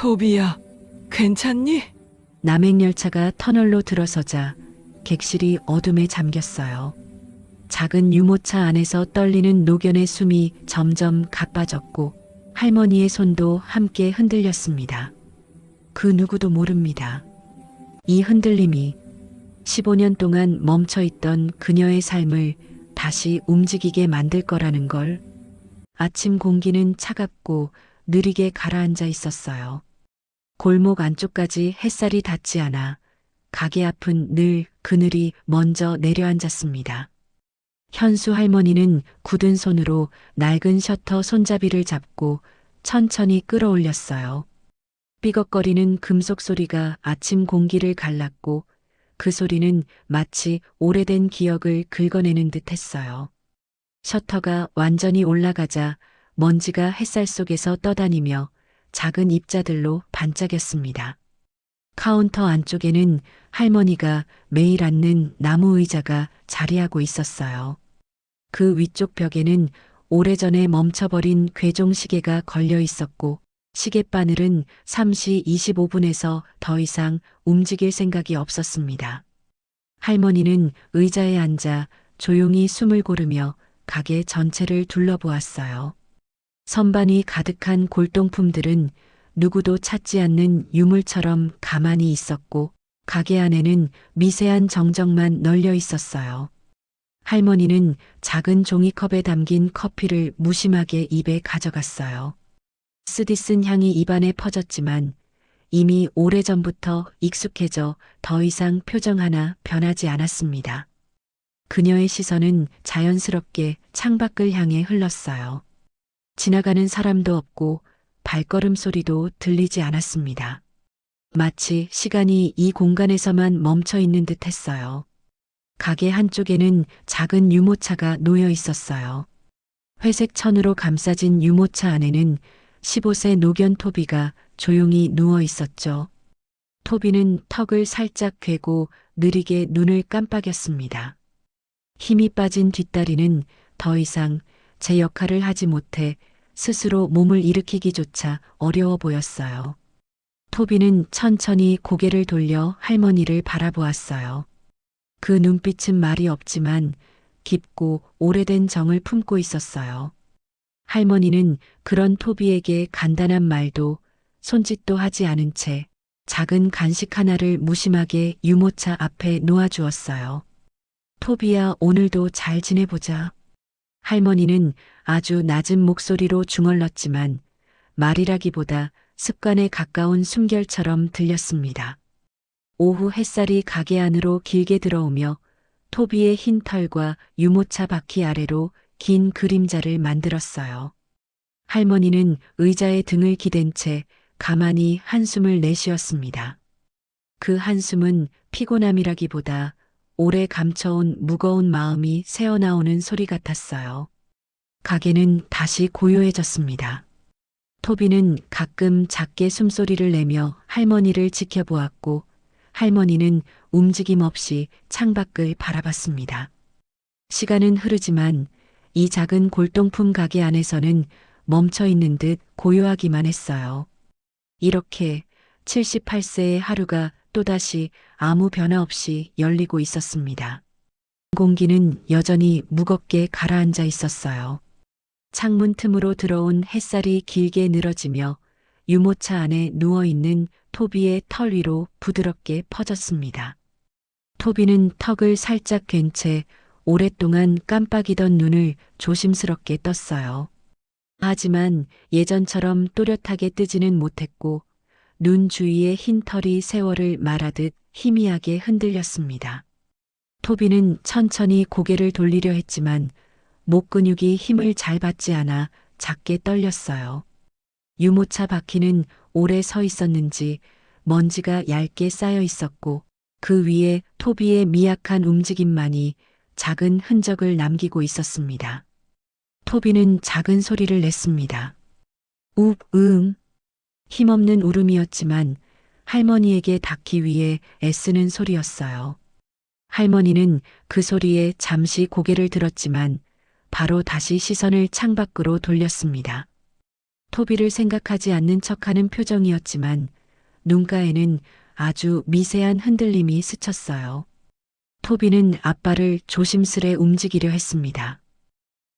토비야, 괜찮니? 남행열차가 터널로 들어서자 객실이 어둠에 잠겼어요. 작은 유모차 안에서 떨리는 노견의 숨이 점점 가빠졌고 할머니의 손도 함께 흔들렸습니다. 그 누구도 모릅니다. 이 흔들림이 15년 동안 멈춰있던 그녀의 삶을 다시 움직이게 만들 거라는 걸. 아침 공기는 차갑고 느리게 가라앉아 있었어요. 골목 안쪽까지 햇살이 닿지 않아 가게 앞은 늘 그늘이 먼저 내려앉았습니다. 현수 할머니는 굳은 손으로 낡은 셔터 손잡이를 잡고 천천히 끌어올렸어요. 삐걱거리는 금속 소리가 아침 공기를 갈랐고 그 소리는 마치 오래된 기억을 긁어내는 듯 했어요. 셔터가 완전히 올라가자 먼지가 햇살 속에서 떠다니며 작은 입자들로 반짝였습니다. 카운터 안쪽에는 할머니가 매일 앉는 나무 의자가 자리하고 있었어요. 그 위쪽 벽에는 오래전에 멈춰버린 괴종 시계가 걸려 있었고 시계바늘은 3시 25분에서 더 이상 움직일 생각이 없었습니다. 할머니는 의자에 앉아 조용히 숨을 고르며 가게 전체를 둘러보았어요. 선반이 가득한 골동품들은 누구도 찾지 않는 유물처럼 가만히 있었고 가게 안에는 미세한 정적만 널려 있었어요. 할머니는 작은 종이컵에 담긴 커피를 무심하게 입에 가져갔어요. 쓰디쓴 향이 입안에 퍼졌지만 이미 오래전부터 익숙해져 더 이상 표정 하나 변하지 않았습니다. 그녀의 시선은 자연스럽게 창밖을 향해 흘렀어요. 지나가는 사람도 없고 발걸음 소리도 들리지 않았습니다. 마치 시간이 이 공간에서만 멈춰 있는 듯 했어요. 가게 한쪽에는 작은 유모차가 놓여 있었어요. 회색 천으로 감싸진 유모차 안에는 15세 노견 토비가 조용히 누워 있었죠. 토비는 턱을 살짝 괴고 느리게 눈을 깜빡였습니다. 힘이 빠진 뒷다리는 더 이상 제 역할을 하지 못해 스스로 몸을 일으키기조차 어려워 보였어요. 토비는 천천히 고개를 돌려 할머니를 바라보았어요. 그 눈빛은 말이 없지만 깊고 오래된 정을 품고 있었어요. 할머니는 그런 토비에게 간단한 말도 손짓도 하지 않은 채 작은 간식 하나를 무심하게 유모차 앞에 놓아주었어요. 토비야, 오늘도 잘 지내보자. 할머니는 아주 낮은 목소리로 중얼렀지만 말이라기보다 습관에 가까운 숨결처럼 들렸습니다. 오후 햇살이 가게 안으로 길게 들어오며 토비의 흰 털과 유모차 바퀴 아래로 긴 그림자를 만들었어요. 할머니는 의자에 등을 기댄 채 가만히 한숨을 내쉬었습니다. 그 한숨은 피곤함이라기보다 오래 감춰온 무거운 마음이 새어나오는 소리 같았어요. 가게는 다시 고요해졌습니다. 토비는 가끔 작게 숨소리를 내며 할머니를 지켜보았고 할머니는 움직임 없이 창밖을 바라봤습니다. 시간은 흐르지만 이 작은 골동품 가게 안에서는 멈춰 있는 듯 고요하기만 했어요. 이렇게 78세의 하루가 또다시 아무 변화 없이 열리고 있었습니다. 공기는 여전히 무겁게 가라앉아 있었어요. 창문 틈으로 들어온 햇살이 길게 늘어지며 유모차 안에 누워있는 토비의 털 위로 부드럽게 퍼졌습니다. 토비는 턱을 살짝 괜 채 오랫동안 깜빡이던 눈을 조심스럽게 떴어요. 하지만 예전처럼 또렷하게 뜨지는 못했고 눈 주위의 흰 털이 세월을 말하듯 희미하게 흔들렸습니다. 토비는 천천히 고개를 돌리려 했지만 목 근육이 힘을 잘 받지 않아 작게 떨렸어요. 유모차 바퀴는 오래 서 있었는지 먼지가 얇게 쌓여 있었고 그 위에 토비의 미약한 움직임만이 작은 흔적을 남기고 있었습니다. 토비는 작은 소리를 냈습니다. 욱, 응. 힘없는 울음이었지만 할머니에게 닿기 위해 애쓰는 소리였어요. 할머니는 그 소리에 잠시 고개를 들었지만 바로 다시 시선을 창밖으로 돌렸습니다. 토비를 생각하지 않는 척하는 표정이었지만 눈가에는 아주 미세한 흔들림이 스쳤어요. 토비는 앞발을 조심스레 움직이려 했습니다.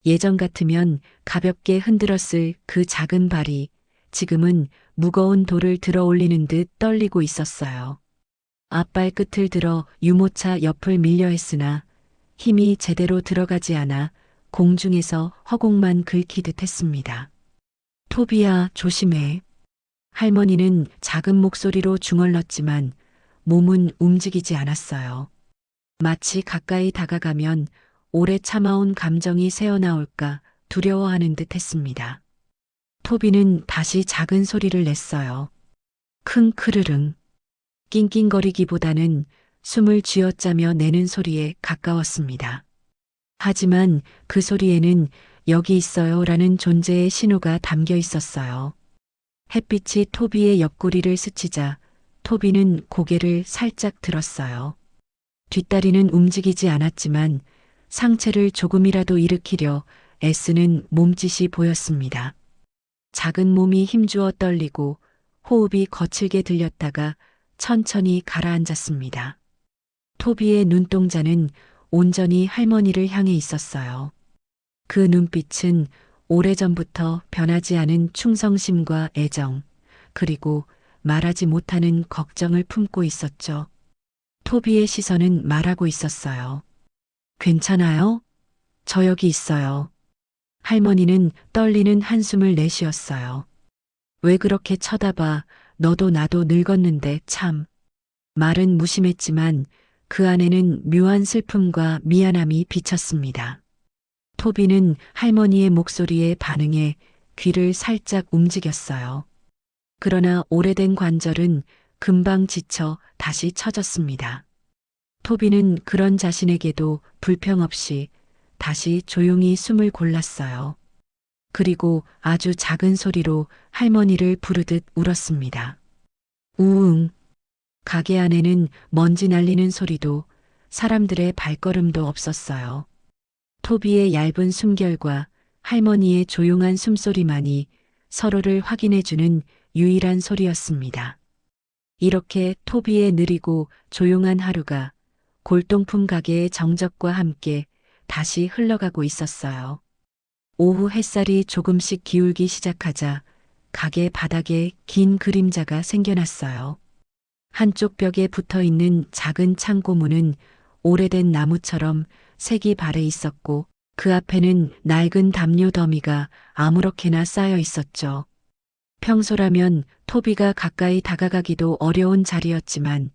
예전 같으면 가볍게 흔들었을 그 작은 발이 지금은 무거운 돌을 들어 올리는 듯 떨리고 있었어요. 앞발 끝을 들어 유모차 옆을 밀려 했으나 힘이 제대로 들어가지 않아 공중에서 허공만 긁히듯 했습니다. 토비야, 조심해. 할머니는 작은 목소리로 중얼렀지만 몸은 움직이지 않았어요. 마치 가까이 다가가면 오래 참아온 감정이 새어나올까 두려워하는 듯 했습니다. 토비는 다시 작은 소리를 냈어요. 킁 크르릉. 낑낑거리기보다는 숨을 쥐어짜며 내는 소리에 가까웠습니다. 하지만 그 소리에는 여기 있어요 라는 존재의 신호가 담겨 있었어요. 햇빛이 토비의 옆구리를 스치자 토비는 고개를 살짝 들었어요. 뒷다리는 움직이지 않았지만 상체를 조금이라도 일으키려 애쓰는 몸짓이 보였습니다. 작은 몸이 힘주어 떨리고 호흡이 거칠게 들렸다가 천천히 가라앉았습니다. 토비의 눈동자는 온전히 할머니를 향해 있었어요. 그 눈빛은 오래전부터 변하지 않은 충성심과 애정, 그리고 말하지 못하는 걱정을 품고 있었죠. 토비의 시선은 말하고 있었어요. 괜찮아요? 저 여기 있어요. 할머니는 떨리는 한숨을 내쉬었어요. 왜 그렇게 쳐다봐? 너도 나도 늙었는데 참. 말은 무심했지만 그 안에는 묘한 슬픔과 미안함이 비쳤습니다. 토비는 할머니의 목소리에 반응해 귀를 살짝 움직였어요. 그러나 오래된 관절은 금방 지쳐 다시 처졌습니다. 토비는 그런 자신에게도 불평 없이 다시 조용히 숨을 골랐어요. 그리고 아주 작은 소리로 할머니를 부르듯 울었습니다. 우웅. 가게 안에는 먼지 날리는 소리도 사람들의 발걸음도 없었어요. 토비의 얇은 숨결과 할머니의 조용한 숨소리만이 서로를 확인해주는 유일한 소리였습니다. 이렇게 토비의 느리고 조용한 하루가 골동품 가게의 정적과 함께 다시 흘러가고 있었어요. 오후 햇살이 조금씩 기울기 시작하자 가게 바닥에 긴 그림자가 생겨났어요. 한쪽 벽에 붙어 있는 작은 창고 문은 오래된 나무처럼 색이 발해 있었고 그 앞에는 낡은 담요 더미가 아무렇게나 쌓여 있었죠. 평소라면 토비가 가까이 다가가기도 어려운 자리였지만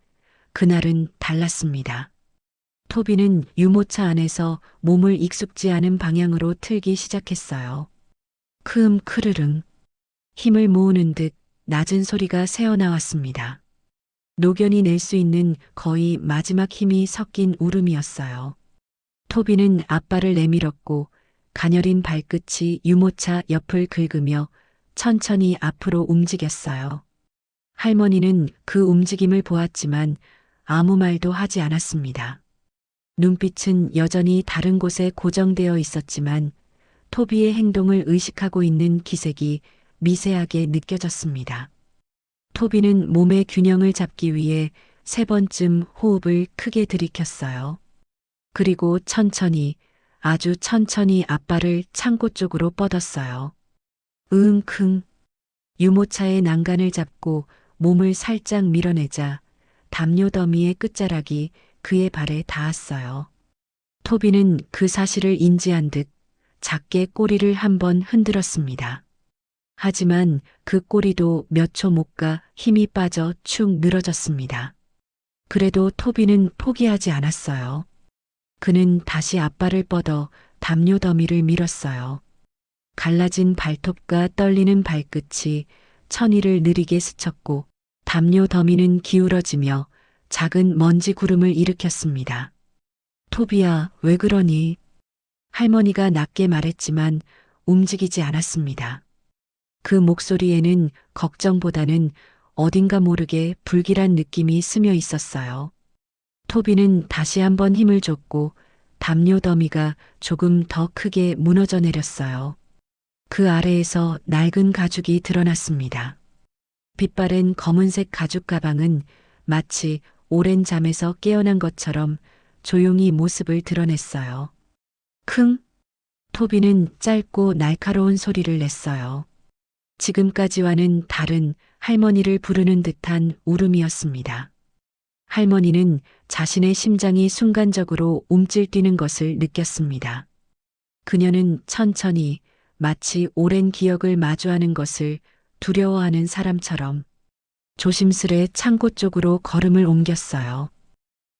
그날은 달랐습니다. 토비는 유모차 안에서 몸을 익숙지 않은 방향으로 틀기 시작했어요. 크음 크르릉. 힘을 모으는 듯 낮은 소리가 새어나왔습니다. 노견이 낼 수 있는 거의 마지막 힘이 섞인 울음이었어요. 토비는 앞발을 내밀었고 가녀린 발끝이 유모차 옆을 긁으며 천천히 앞으로 움직였어요. 할머니는 그 움직임을 보았지만 아무 말도 하지 않았습니다. 눈빛은 여전히 다른 곳에 고정되어 있었지만 토비의 행동을 의식하고 있는 기색이 미세하게 느껴졌습니다. 토비는 몸의 균형을 잡기 위해 3번쯤 호흡을 크게 들이켰어요. 그리고 천천히, 아주 천천히 앞발을 창고 쪽으로 뻗었어요. 으응킁. 유모차의 난간을 잡고 몸을 살짝 밀어내자 담요 더미의 끝자락이 그의 발에 닿았어요. 토비는 그 사실을 인지한 듯 작게 꼬리를 한번 흔들었습니다. 하지만 그 꼬리도 몇 초 못 가 힘이 빠져 축 늘어졌습니다. 그래도 토비는 포기하지 않았어요. 그는 다시 앞발을 뻗어 담요 더미를 밀었어요. 갈라진 발톱과 떨리는 발끝이 천이를 느리게 스쳤고 담요 더미는 기울어지며 작은 먼지 구름을 일으켰습니다. 토비야, 왜 그러니? 할머니가 낮게 말했지만 움직이지 않았습니다. 그 목소리에는 걱정보다는 어딘가 모르게 불길한 느낌이 스며 있었어요. 토비는 다시 한번 힘을 줬고 담요 더미가 조금 더 크게 무너져 내렸어요. 그 아래에서 낡은 가죽이 드러났습니다. 빛바랜 검은색 가죽 가방은 마치 오랜 잠에서 깨어난 것처럼 조용히 모습을 드러냈어요. 킁! 토비는 짧고 날카로운 소리를 냈어요. 지금까지와는 다른 할머니를 부르는 듯한 울음이었습니다. 할머니는 자신의 심장이 순간적으로 움찔뛰는 것을 느꼈습니다. 그녀는 천천히 마치 오랜 기억을 마주하는 것을 두려워하는 사람처럼 조심스레 창고 쪽으로 걸음을 옮겼어요.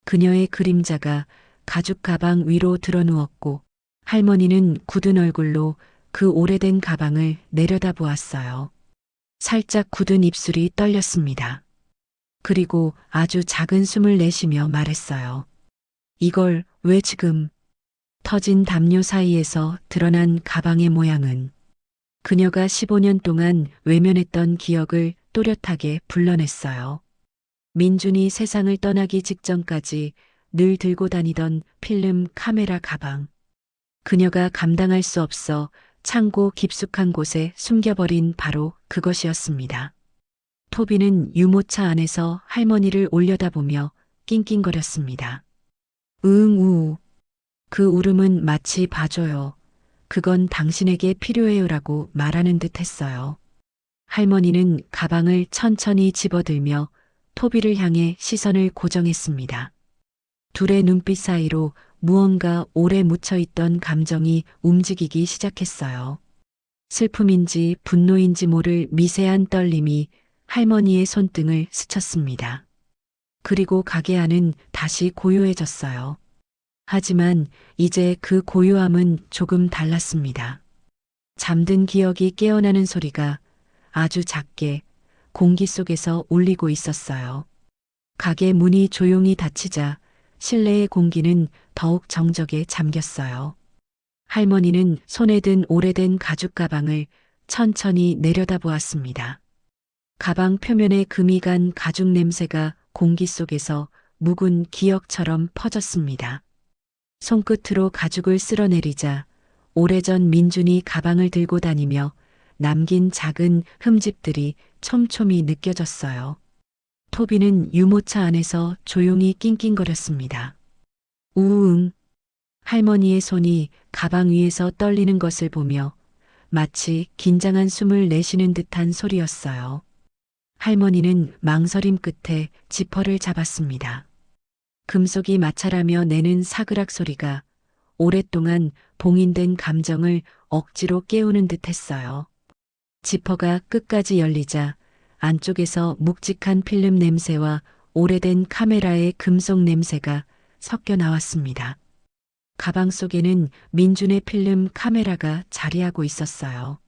그녀의 그림자가 가죽 가방 위로 드러누웠고 할머니는 굳은 얼굴로 그 오래된 가방을 내려다보았어요. 살짝 굳은 입술이 떨렸습니다. 그리고 아주 작은 숨을 내쉬며 말했어요. 이걸 왜 지금? 터진 담요 사이에서 드러난 가방의 모양은 그녀가 15년 동안 외면했던 기억을 또렷하게 불러냈어요. 민준이 세상을 떠나기 직전까지 늘 들고 다니던 필름 카메라 가방. 그녀가 감당할 수 없어 창고 깊숙한 곳에 숨겨버린 바로 그것이었습니다. 토비는 유모차 안에서 할머니를 올려다보며 낑낑거렸습니다. 우웅우. 그 울음은 마치 봐줘요. 그건 당신에게 필요해요라고 말하는 듯 했어요. 할머니는 가방을 천천히 집어들며 토비를 향해 시선을 고정했습니다. 둘의 눈빛 사이로 무언가 오래 묻혀있던 감정이 움직이기 시작했어요. 슬픔인지 분노인지 모를 미세한 떨림이 할머니의 손등을 스쳤습니다. 그리고 가게 안은 다시 고요해졌어요. 하지만 이제 그 고요함은 조금 달랐습니다. 잠든 기억이 깨어나는 소리가 아주 작게 공기 속에서 울리고 있었어요. 가게 문이 조용히 닫히자 실내의 공기는 더욱 정적에 잠겼어요. 할머니는 손에 든 오래된 가죽 가방을 천천히 내려다보았습니다. 가방 표면에 금이 간 가죽 냄새가 공기 속에서 묵은 기억처럼 퍼졌습니다. 손끝으로 가죽을 쓸어내리자 오래전 민준이 가방을 들고 다니며 남긴 작은 흠집들이 촘촘히 느껴졌어요. 토비는 유모차 안에서 조용히 낑낑거렸습니다. 우웅. 할머니의 손이 가방 위에서 떨리는 것을 보며 마치 긴장한 숨을 내쉬는 듯한 소리였어요. 할머니는 망설임 끝에 지퍼를 잡았습니다. 금속이 마찰하며 내는 사그락 소리가 오랫동안 봉인된 감정을 억지로 깨우는 듯 했어요. 지퍼가 끝까지 열리자 안쪽에서 묵직한 필름 냄새와 오래된 카메라의 금속 냄새가 섞여 나왔습니다. 가방 속에는 민준의 필름 카메라가 자리하고 있었어요.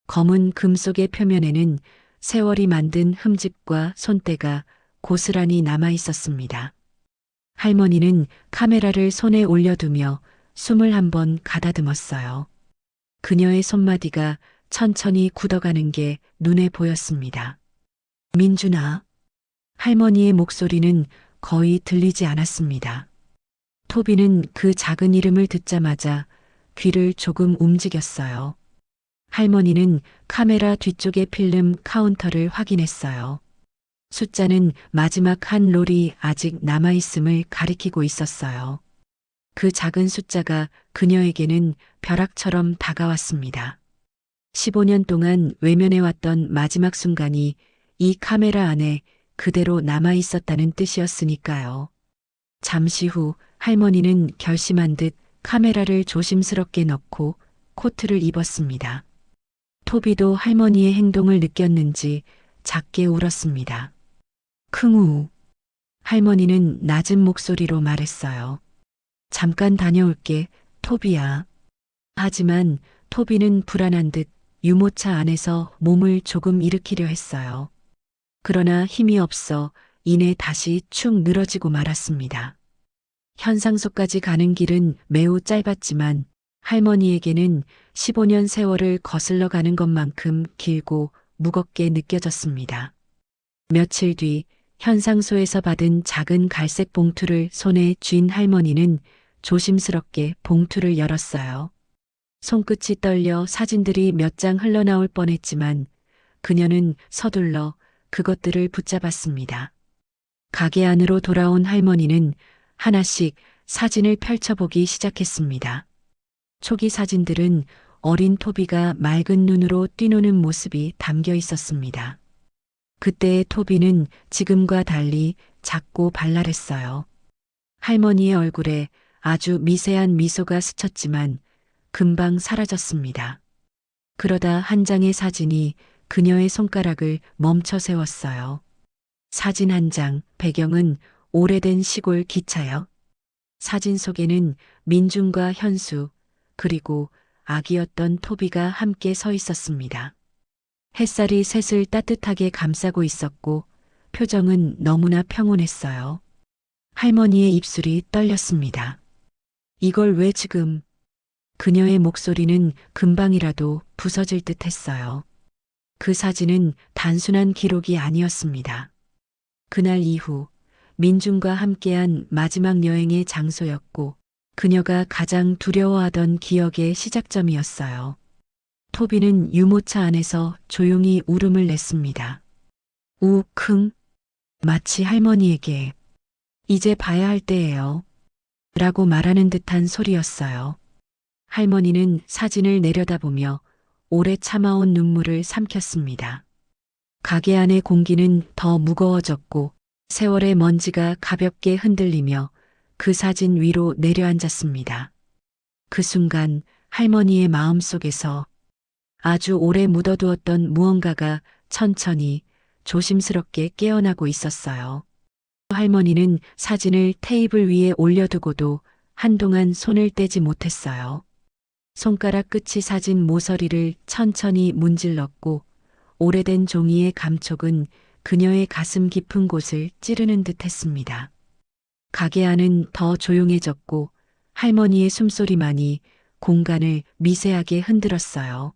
검은 금속의 표면에는 세월이 만든 흠집과 손때가 고스란히 남아 있었습니다. 할머니는 카메라를 손에 올려두며 숨을 한번 가다듬었어요. 그녀의 손마디가 천천히 굳어가는 게 눈에 보였습니다. 민준아. 할머니의 목소리는 거의 들리지 않았습니다. 토비는 그 작은 이름을 듣자마자 귀를 조금 움직였어요. 할머니는 카메라 뒤쪽의 필름 카운터를 확인했어요. 숫자는 마지막 한 롤이 아직 남아있음을 가리키고 있었어요. 그 작은 숫자가 그녀에게는 벼락처럼 다가왔습니다. 15년 동안 외면해왔던 마지막 순간이 이 카메라 안에 그대로 남아있었다는 뜻이었으니까요. 잠시 후 할머니는 결심한 듯 카메라를 조심스럽게 넣고 코트를 입었습니다. 토비도 할머니의 행동을 느꼈는지 작게 울었습니다. 킁우. 할머니는 낮은 목소리로 말했어요. 잠깐 다녀올게, 토비야. 하지만 토비는 불안한 듯 유모차 안에서 몸을 조금 일으키려 했어요. 그러나 힘이 없어 이내 다시 축 늘어지고 말았습니다. 현상소까지 가는 길은 매우 짧았지만 할머니에게는 15년 세월을 거슬러 가는 것만큼 길고 무겁게 느껴졌습니다. 며칠 뒤 현상소에서 받은 작은 갈색 봉투를 손에 쥔 할머니는 조심스럽게 봉투를 열었어요. 손끝이 떨려 사진들이 몇 장 흘러나올 뻔했지만 그녀는 서둘러 그것들을 붙잡았습니다. 가게 안으로 돌아온 할머니는 하나씩 사진을 펼쳐보기 시작했습니다. 초기 사진들은 어린 토비가 맑은 눈으로 뛰노는 모습이 담겨 있었습니다. 그때의 토비는 지금과 달리 작고 발랄했어요. 할머니의 얼굴에 아주 미세한 미소가 스쳤지만 금방 사라졌습니다. 그러다 한 장의 사진이 그녀의 손가락을 멈춰 세웠어요. 사진 한 장, 배경은 오래된 시골 기차역. 사진 속에는 민준과 현수, 그리고 아기였던 토비가 함께 서 있었습니다. 햇살이 셋을 따뜻하게 감싸고 있었고 표정은 너무나 평온했어요. 할머니의 입술이 떨렸습니다. 이걸 왜 지금? 그녀의 목소리는 금방이라도 부서질 듯 했어요. 그 사진은 단순한 기록이 아니었습니다. 그날 이후 민준과 함께한 마지막 여행의 장소였고 그녀가 가장 두려워하던 기억의 시작점이었어요. 토비는 유모차 안에서 조용히 울음을 냈습니다. 우킁. 마치 할머니에게 이제 봐야 할 때예요. 라고 말하는 듯한 소리였어요. 할머니는 사진을 내려다보며 오래 참아온 눈물을 삼켰습니다. 가게 안의 공기는 더 무거워졌고 세월의 먼지가 가볍게 흔들리며 그 사진 위로 내려앉았습니다. 그 순간 할머니의 마음 속에서 아주 오래 묻어두었던 무언가가 천천히 조심스럽게 깨어나고 있었어요. 할머니는 사진을 테이블 위에 올려두고도 한동안 손을 떼지 못했어요. 손가락 끝이 사진 모서리를 천천히 문질렀고 오래된 종이의 감촉은 그녀의 가슴 깊은 곳을 찌르는 듯 했습니다. 가게 안은 더 조용해졌고 할머니의 숨소리만이 공간을 미세하게 흔들었어요.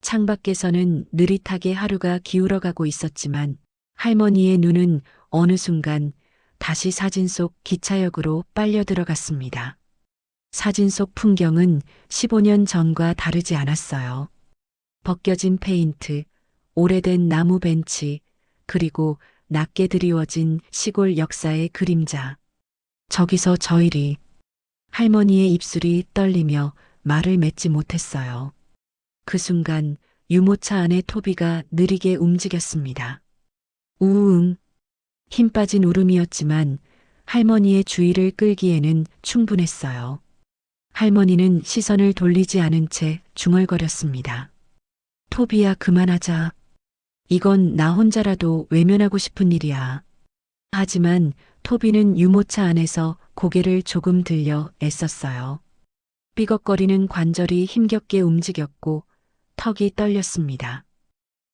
창밖에서는 느릿하게 하루가 기울어가고 있었지만 할머니의 눈은 어느 순간 다시 사진 속 기차역으로 빨려 들어갔습니다. 사진 속 풍경은 15년 전과 다르지 않았어요. 벗겨진 페인트, 오래된 나무 벤치, 그리고 낮게 드리워진 시골 역사의 그림자. 저기서 저 일이. 할머니의 입술이 떨리며 말을 맺지 못했어요. 그 순간 유모차 안의 토비가 느리게 움직였습니다. 우웅. 힘 빠진 울음이었지만 할머니의 주의를 끌기에는 충분했어요. 할머니는 시선을 돌리지 않은 채 중얼거렸습니다. 토비야, 그만하자. 이건 나 혼자라도 외면하고 싶은 일이야. 하지만 토비는 유모차 안에서 고개를 조금 들려 애썼어요. 삐걱거리는 관절이 힘겹게 움직였고 턱이 떨렸습니다.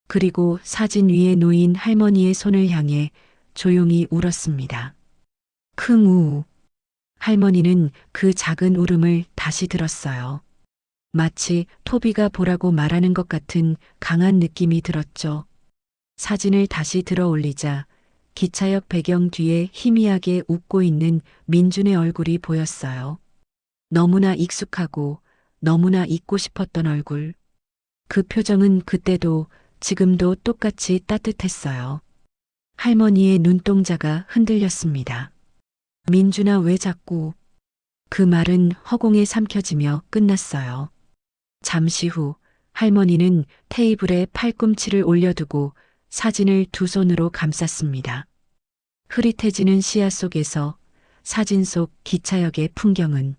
그리고 사진 위에 놓인 할머니의 손을 향해 조용히 울었습니다. 킁우. 할머니는 그 작은 울음을 다시 들었어요. 마치 토비가 보라고 말하는 것 같은 강한 느낌이 들었죠. 사진을 다시 들어 올리자 기차역 배경 뒤에 희미하게 웃고 있는 민준의 얼굴이 보였어요. 너무나 익숙하고 너무나 잊고 싶었던 얼굴. 그 표정은 그때도 지금도 똑같이 따뜻했어요. 할머니의 눈동자가 흔들렸습니다. 민준아, 왜 자꾸. 그 말은 허공에 삼켜지며 끝났어요. 잠시 후 할머니는 테이블에 팔꿈치를 올려두고 사진을 두 손으로 감쌌습니다. 흐릿해지는 시야 속에서 사진 속 기차역의 풍경은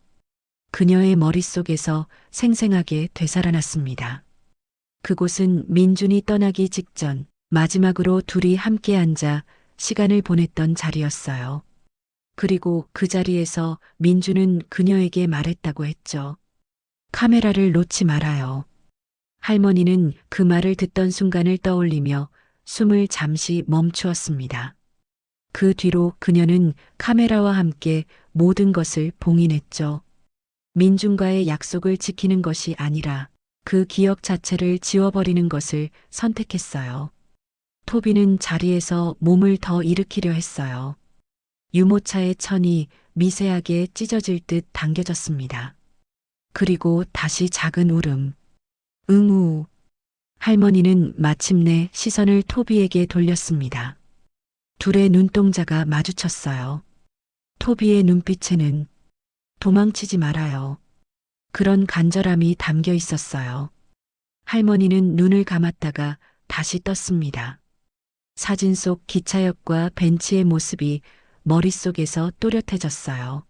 그녀의 머릿속에서 생생하게 되살아났습니다. 그곳은 민준이 떠나기 직전 마지막으로 둘이 함께 앉아 시간을 보냈던 자리였어요. 그리고 그 자리에서 민준은 그녀에게 말했다고 했죠. 카메라를 놓지 말아요. 할머니는 그 말을 듣던 순간을 떠올리며 숨을 잠시 멈추었습니다. 그 뒤로 그녀는 카메라와 함께 모든 것을 봉인했죠. 민준과의 약속을 지키는 것이 아니라 그 기억 자체를 지워버리는 것을 선택했어요. 토비는 자리에서 몸을 더 일으키려 했어요. 유모차의 천이 미세하게 찢어질 듯 당겨졌습니다. 그리고 다시 작은 울음. 응우. 할머니는 마침내 시선을 토비에게 돌렸습니다. 둘의 눈동자가 마주쳤어요. 토비의 눈빛에는 도망치지 말아요. 그런 간절함이 담겨 있었어요. 할머니는 눈을 감았다가 다시 떴습니다. 사진 속 기차역과 벤치의 모습이 머릿속에서 또렷해졌어요.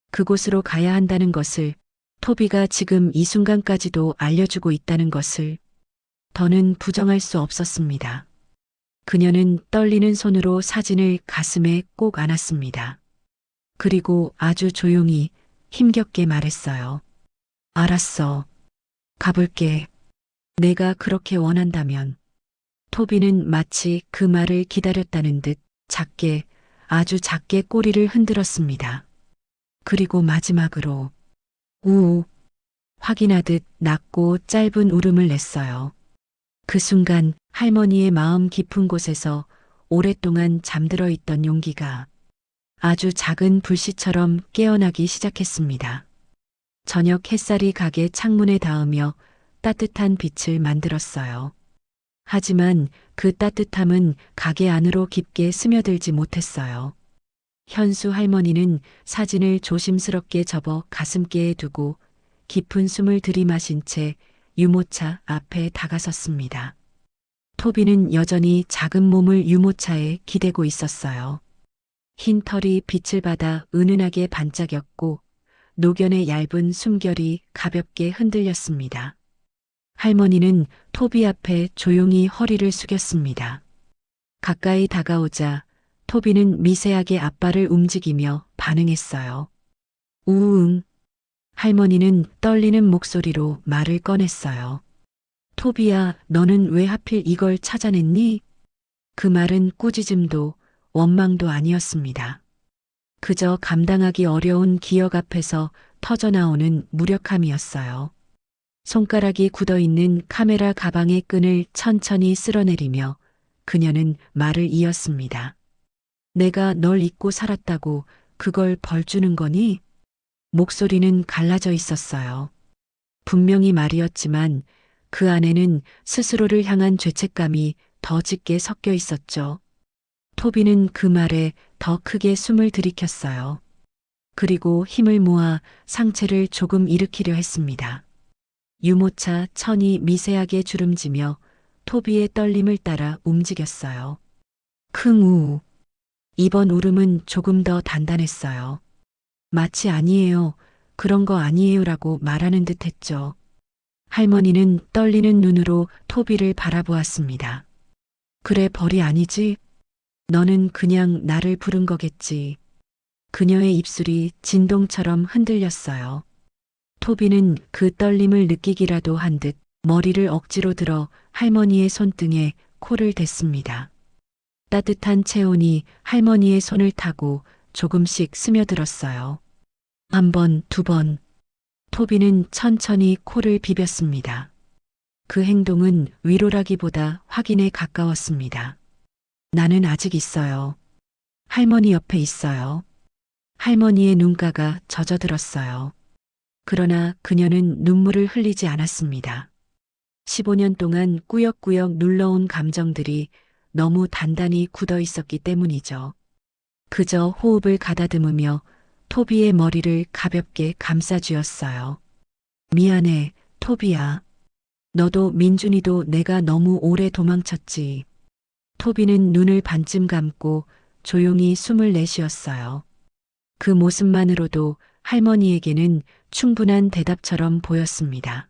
그곳으로 가야 한다는 것을, 토비가 지금 이 순간까지도 알려주고 있다는 것을 더는 부정할 수 없었습니다. 그녀는 떨리는 손으로 사진을 가슴에 꼭 안았습니다. 그리고 아주 조용히 힘겹게 말했어요. 알았어. 가볼게. 내가 그렇게 원한다면. 토비는 마치 그 말을 기다렸다는 듯 작게, 아주 작게 꼬리를 흔들었습니다. 그리고 마지막으로 우우 확인하듯 낮고 짧은 울음을 냈어요. 그 순간 할머니의 마음 깊은 곳에서 오랫동안 잠들어 있던 용기가 아주 작은 불씨처럼 깨어나기 시작했습니다. 저녁 햇살이 가게 창문에 닿으며 따뜻한 빛을 만들었어요. 하지만 그 따뜻함은 가게 안으로 깊게 스며들지 못했어요. 현수 할머니는 사진을 조심스럽게 접어 가슴께에 두고 깊은 숨을 들이마신 채 유모차 앞에 다가섰습니다. 토비는 여전히 작은 몸을 유모차에 기대고 있었어요. 흰 털이 빛을 받아 은은하게 반짝였고 노견의 얇은 숨결이 가볍게 흔들렸습니다. 할머니는 토비 앞에 조용히 허리를 숙였습니다. 가까이 다가오자 토비는 미세하게 앞발을 움직이며 반응했어요. 우응. 할머니는 떨리는 목소리로 말을 꺼냈어요. 토비야, 너는 왜 하필 이걸 찾아냈니? 그 말은 꾸짖음도 원망도 아니었습니다. 그저 감당하기 어려운 기억 앞에서 터져나오는 무력함이었어요. 손가락이 굳어있는 카메라 가방의 끈을 천천히 쓸어내리며 그녀는 말을 이었습니다. 내가 널 잊고 살았다고 그걸 벌 주는 거니? 목소리는 갈라져 있었어요. 분명히 말이었지만 그 안에는 스스로를 향한 죄책감이 더 짙게 섞여 있었죠. 토비는 그 말에 더 크게 숨을 들이켰어요. 그리고 힘을 모아 상체를 조금 일으키려 했습니다. 유모차 천이 미세하게 주름지며 토비의 떨림을 따라 움직였어요. 킁우. 이번 울음은 조금 더 단단했어요. 마치 아니에요. 그런 거 아니에요라고 말하는 듯 했죠. 할머니는 떨리는 눈으로 토비를 바라보았습니다. 그래, 벌이 아니지? 너는 그냥 나를 부른 거겠지. 그녀의 입술이 진동처럼 흔들렸어요. 토비는 그 떨림을 느끼기라도 한 듯 머리를 억지로 들어 할머니의 손등에 코를 댔습니다. 따뜻한 체온이 할머니의 손을 타고 조금씩 스며들었어요. 한 번, 두 번. 토비는 천천히 코를 비볐습니다. 그 행동은 위로라기보다 확인에 가까웠습니다. 나는 아직 있어요. 할머니 옆에 있어요. 할머니의 눈가가 젖어들었어요. 그러나 그녀는 눈물을 흘리지 않았습니다. 15년 동안 꾸역꾸역 눌러온 감정들이 너무 단단히 굳어 있었기 때문이죠. 그저 호흡을 가다듬으며 토비의 머리를 가볍게 감싸주었어요. 미안해, 토비야. 너도 민준이도 내가 너무 오래 도망쳤지. 토비는 눈을 반쯤 감고 조용히 숨을 내쉬었어요. 그 모습만으로도 할머니에게는 충분한 대답처럼 보였습니다.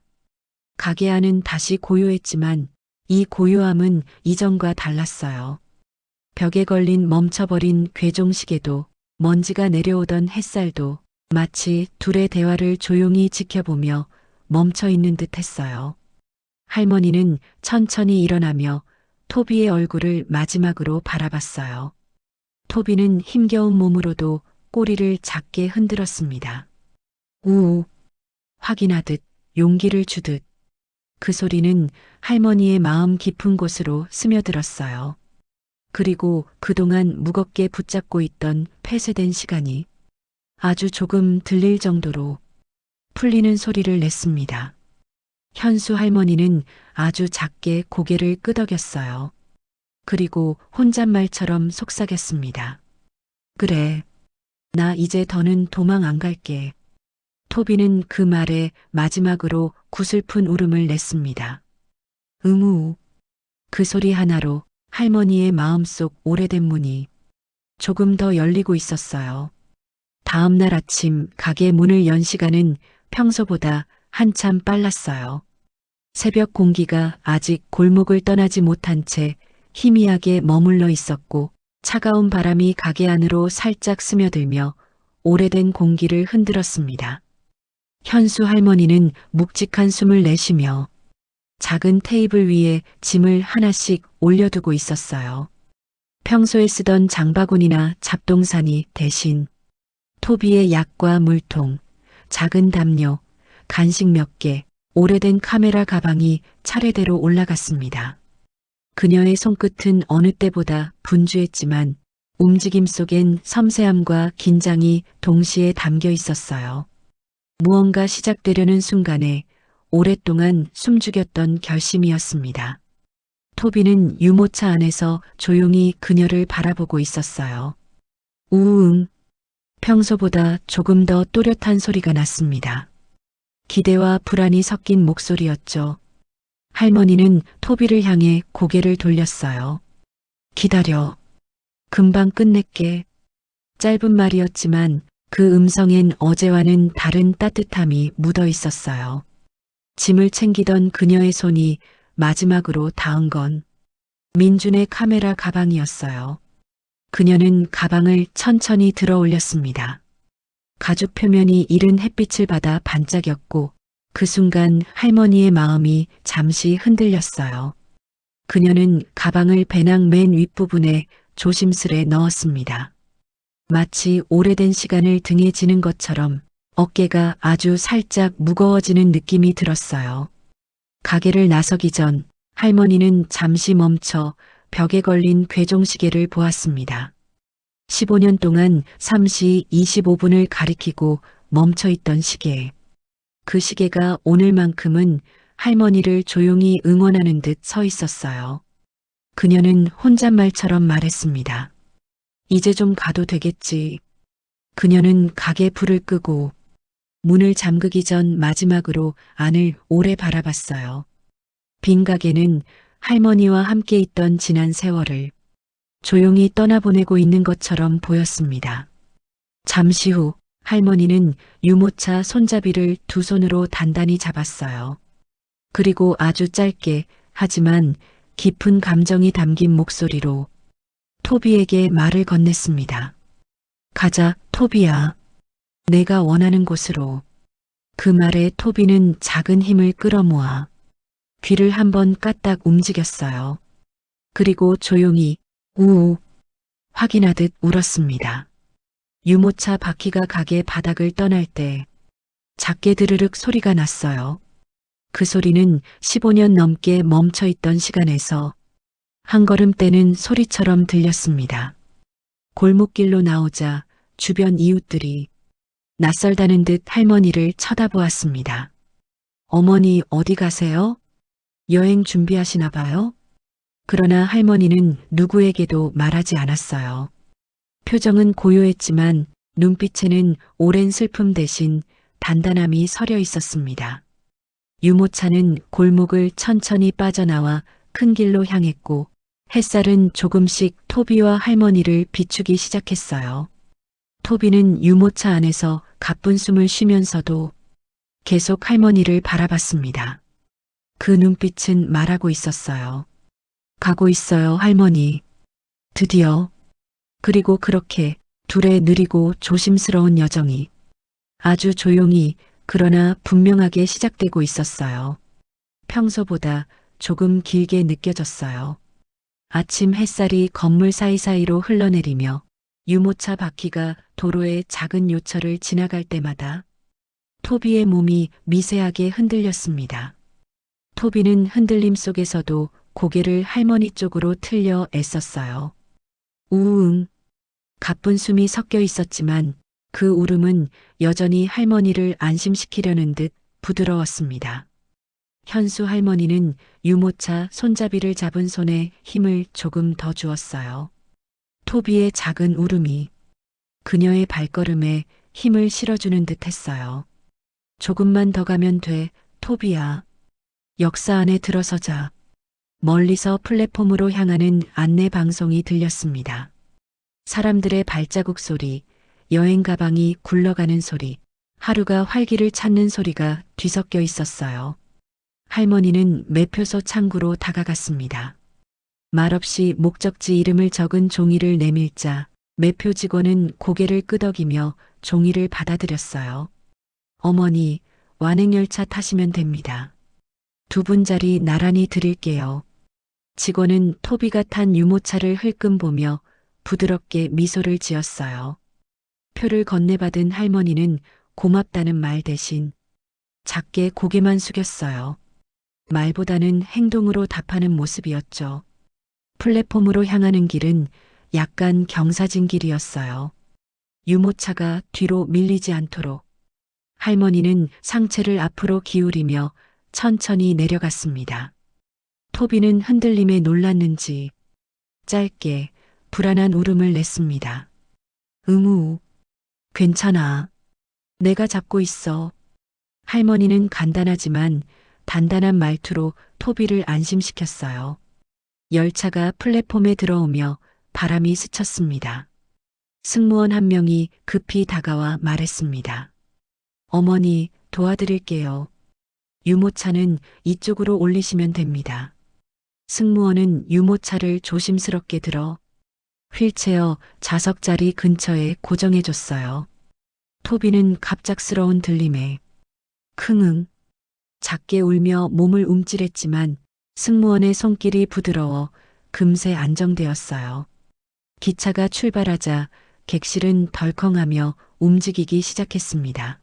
가게 안은 다시 고요했지만 이 고요함은 이전과 달랐어요. 벽에 걸린 멈춰버린 괴종시계도 먼지가 내려오던 햇살도 마치 둘의 대화를 조용히 지켜보며 멈춰있는 듯 했어요. 할머니는 천천히 일어나며 토비의 얼굴을 마지막으로 바라봤어요. 토비는 힘겨운 몸으로도 꼬리를 작게 흔들었습니다. 우우. 확인하듯 용기를 주듯 그 소리는 할머니의 마음 깊은 곳으로 스며들었어요. 그리고 그동안 무겁게 붙잡고 있던 폐쇄된 시간이 아주 조금 들릴 정도로 풀리는 소리를 냈습니다. 현수 할머니는 아주 작게 고개를 끄덕였어요. 그리고 혼잣말처럼 속삭였습니다. 그래. 나 이제 더는 도망 안 갈게. 토비는 그 말에 마지막으로 구슬픈 울음을 냈습니다. 응우. 그 소리 하나로 할머니의 마음속 오래된 문이 조금 더 열리고 있었어요. 다음 날 아침 가게 문을 연 시간은 평소보다 한참 빨랐어요. 새벽 공기가 아직 골목을 떠나지 못한 채 희미하게 머물러 있었고 차가운 바람이 가게 안으로 살짝 스며들며 오래된 공기를 흔들었습니다. 현수 할머니는 묵직한 숨을 내쉬며 작은 테이블 위에 짐을 하나씩 올려두고 있었어요. 평소에 쓰던 장바구니나 잡동사니 대신 토비의 약과 물통, 작은 담요, 간식 몇 개, 오래된 카메라 가방이 차례대로 올라갔습니다. 그녀의 손끝은 어느 때보다 분주했지만 움직임 속엔 섬세함과 긴장이 동시에 담겨 있었어요. 무언가 시작되려는 순간에 오랫동안 숨죽였던 결심이었습니다. 토비는 유모차 안에서 조용히 그녀를 바라보고 있었어요. 우웅. 평소보다 조금 더 또렷한 소리가 났습니다. 기대와 불안이 섞인 목소리였죠. 할머니는 토비를 향해 고개를 돌렸어요. 기다려. 금방 끝낼게. 짧은 말이었지만 그 음성엔 어제와는 다른 따뜻함이 묻어 있었어요. 짐을 챙기던 그녀의 손이 마지막으로 닿은 건 민준의 카메라 가방이었어요. 그녀는 가방을 천천히 들어 올렸습니다. 가죽 표면이 이른 햇빛을 받아 반짝였고 그 순간 할머니의 마음이 잠시 흔들렸어요. 그녀는 가방을 배낭 맨 윗부분에 조심스레 넣었습니다. 마치 오래된 시간을 등에 지는 것처럼 어깨가 아주 살짝 무거워지는 느낌이 들었어요. 가게를 나서기 전 할머니는 잠시 멈춰 벽에 걸린 괴종시계를 보았습니다. 15년 동안 3시 25분을 가리키고 멈춰있던 시계. 그 시계가 오늘만큼은 할머니를 조용히 응원하는 듯 서 있었어요. 그녀는 혼잣말처럼 말했습니다. 이제 좀 가도 되겠지. 그녀는 가게 불을 끄고 문을 잠그기 전 마지막으로 안을 오래 바라봤어요. 빈 가게는 할머니와 함께 있던 지난 세월을 조용히 떠나보내고 있는 것처럼 보였습니다. 잠시 후 할머니는 유모차 손잡이를 두 손으로 단단히 잡았어요. 그리고 아주 짧게 하지만 깊은 감정이 담긴 목소리로 토비에게 말을 건넸습니다. 가자, 토비야. 내가 원하는 곳으로. 그 말에 토비는 작은 힘을 끌어모아 귀를 한번 까딱 움직였어요. 그리고 조용히 우우 확인하듯 울었습니다. 유모차 바퀴가 가게 바닥을 떠날 때 작게 드르륵 소리가 났어요. 그 소리는 15년 넘게 멈춰있던 시간에서 한 걸음 떼는 소리처럼 들렸습니다. 골목길로 나오자 주변 이웃들이 낯설다는 듯 할머니를 쳐다보았습니다. 어머니 어디 가세요? 여행 준비하시나 봐요? 그러나 할머니는 누구에게도 말하지 않았어요. 표정은 고요했지만 눈빛에는 오랜 슬픔 대신 단단함이 서려 있었습니다. 유모차는 골목을 천천히 빠져나와 큰 길로 향했고 햇살은 조금씩 토비와 할머니를 비추기 시작했어요. 토비는 유모차 안에서 가쁜 숨을 쉬면서도 계속 할머니를 바라봤습니다. 그 눈빛은 말하고 있었어요. 가고 있어요, 할머니. 드디어. 그리고 그렇게 둘의 느리고 조심스러운 여정이 아주 조용히 그러나 분명하게 시작되고 있었어요. 평소보다 조금 길게 느껴졌어요. 아침 햇살이 건물 사이사이로 흘러내리며 유모차 바퀴가 도로의 작은 요철을 지나갈 때마다 토비의 몸이 미세하게 흔들렸습니다. 토비는 흔들림 속에서도 고개를 할머니 쪽으로 틀려 애썼어요. 우웅. 가쁜 숨이 섞여 있었지만 그 울음은 여전히 할머니를 안심시키려는 듯 부드러웠습니다. 현수 할머니는 유모차 손잡이를 잡은 손에 힘을 조금 더 주었어요. 토비의 작은 울음이 그녀의 발걸음에 힘을 실어주는 듯 했어요. 조금만 더 가면 돼, 토비야. 역사 안에 들어서자. 멀리서 플랫폼으로 향하는 안내 방송이 들렸습니다. 사람들의 발자국 소리, 여행 가방이 굴러가는 소리, 하루가 활기를 찾는 소리가 뒤섞여 있었어요. 할머니는 매표소 창구로 다가갔습니다. 말없이 목적지 이름을 적은 종이를 내밀자 매표 직원은 고개를 끄덕이며 종이를 받아들였어요. 어머니, 완행열차 타시면 됩니다. 2분짜리 나란히 드릴게요. 직원은 토비가 탄 유모차를 흘끔 보며 부드럽게 미소를 지었어요. 표를 건네받은 할머니는 고맙다는 말 대신 작게 고개만 숙였어요. 말보다는 행동으로 답하는 모습이었죠. 플랫폼으로 향하는 길은 약간 경사진 길이었어요. 유모차가 뒤로 밀리지 않도록 할머니는 상체를 앞으로 기울이며 천천히 내려갔습니다. 토비는 흔들림에 놀랐는지 짧게 불안한 울음을 냈습니다. 응우, 괜찮아. 내가 잡고 있어. 할머니는 간단하지만 단단한 말투로 토비를 안심시켰어요. 열차가 플랫폼에 들어오며 바람이 스쳤습니다. 승무원 한 명이 급히 다가와 말했습니다. 어머니, 도와드릴게요. 유모차는 이쪽으로 올리시면 됩니다. 승무원은 유모차를 조심스럽게 들어 휠체어 좌석자리 근처에 고정해줬어요. 토비는 갑작스러운 들림에 킁응 작게 울며 몸을 움찔했지만 승무원의 손길이 부드러워 금세 안정되었어요. 기차가 출발하자 객실은 덜컹하며 움직이기 시작했습니다.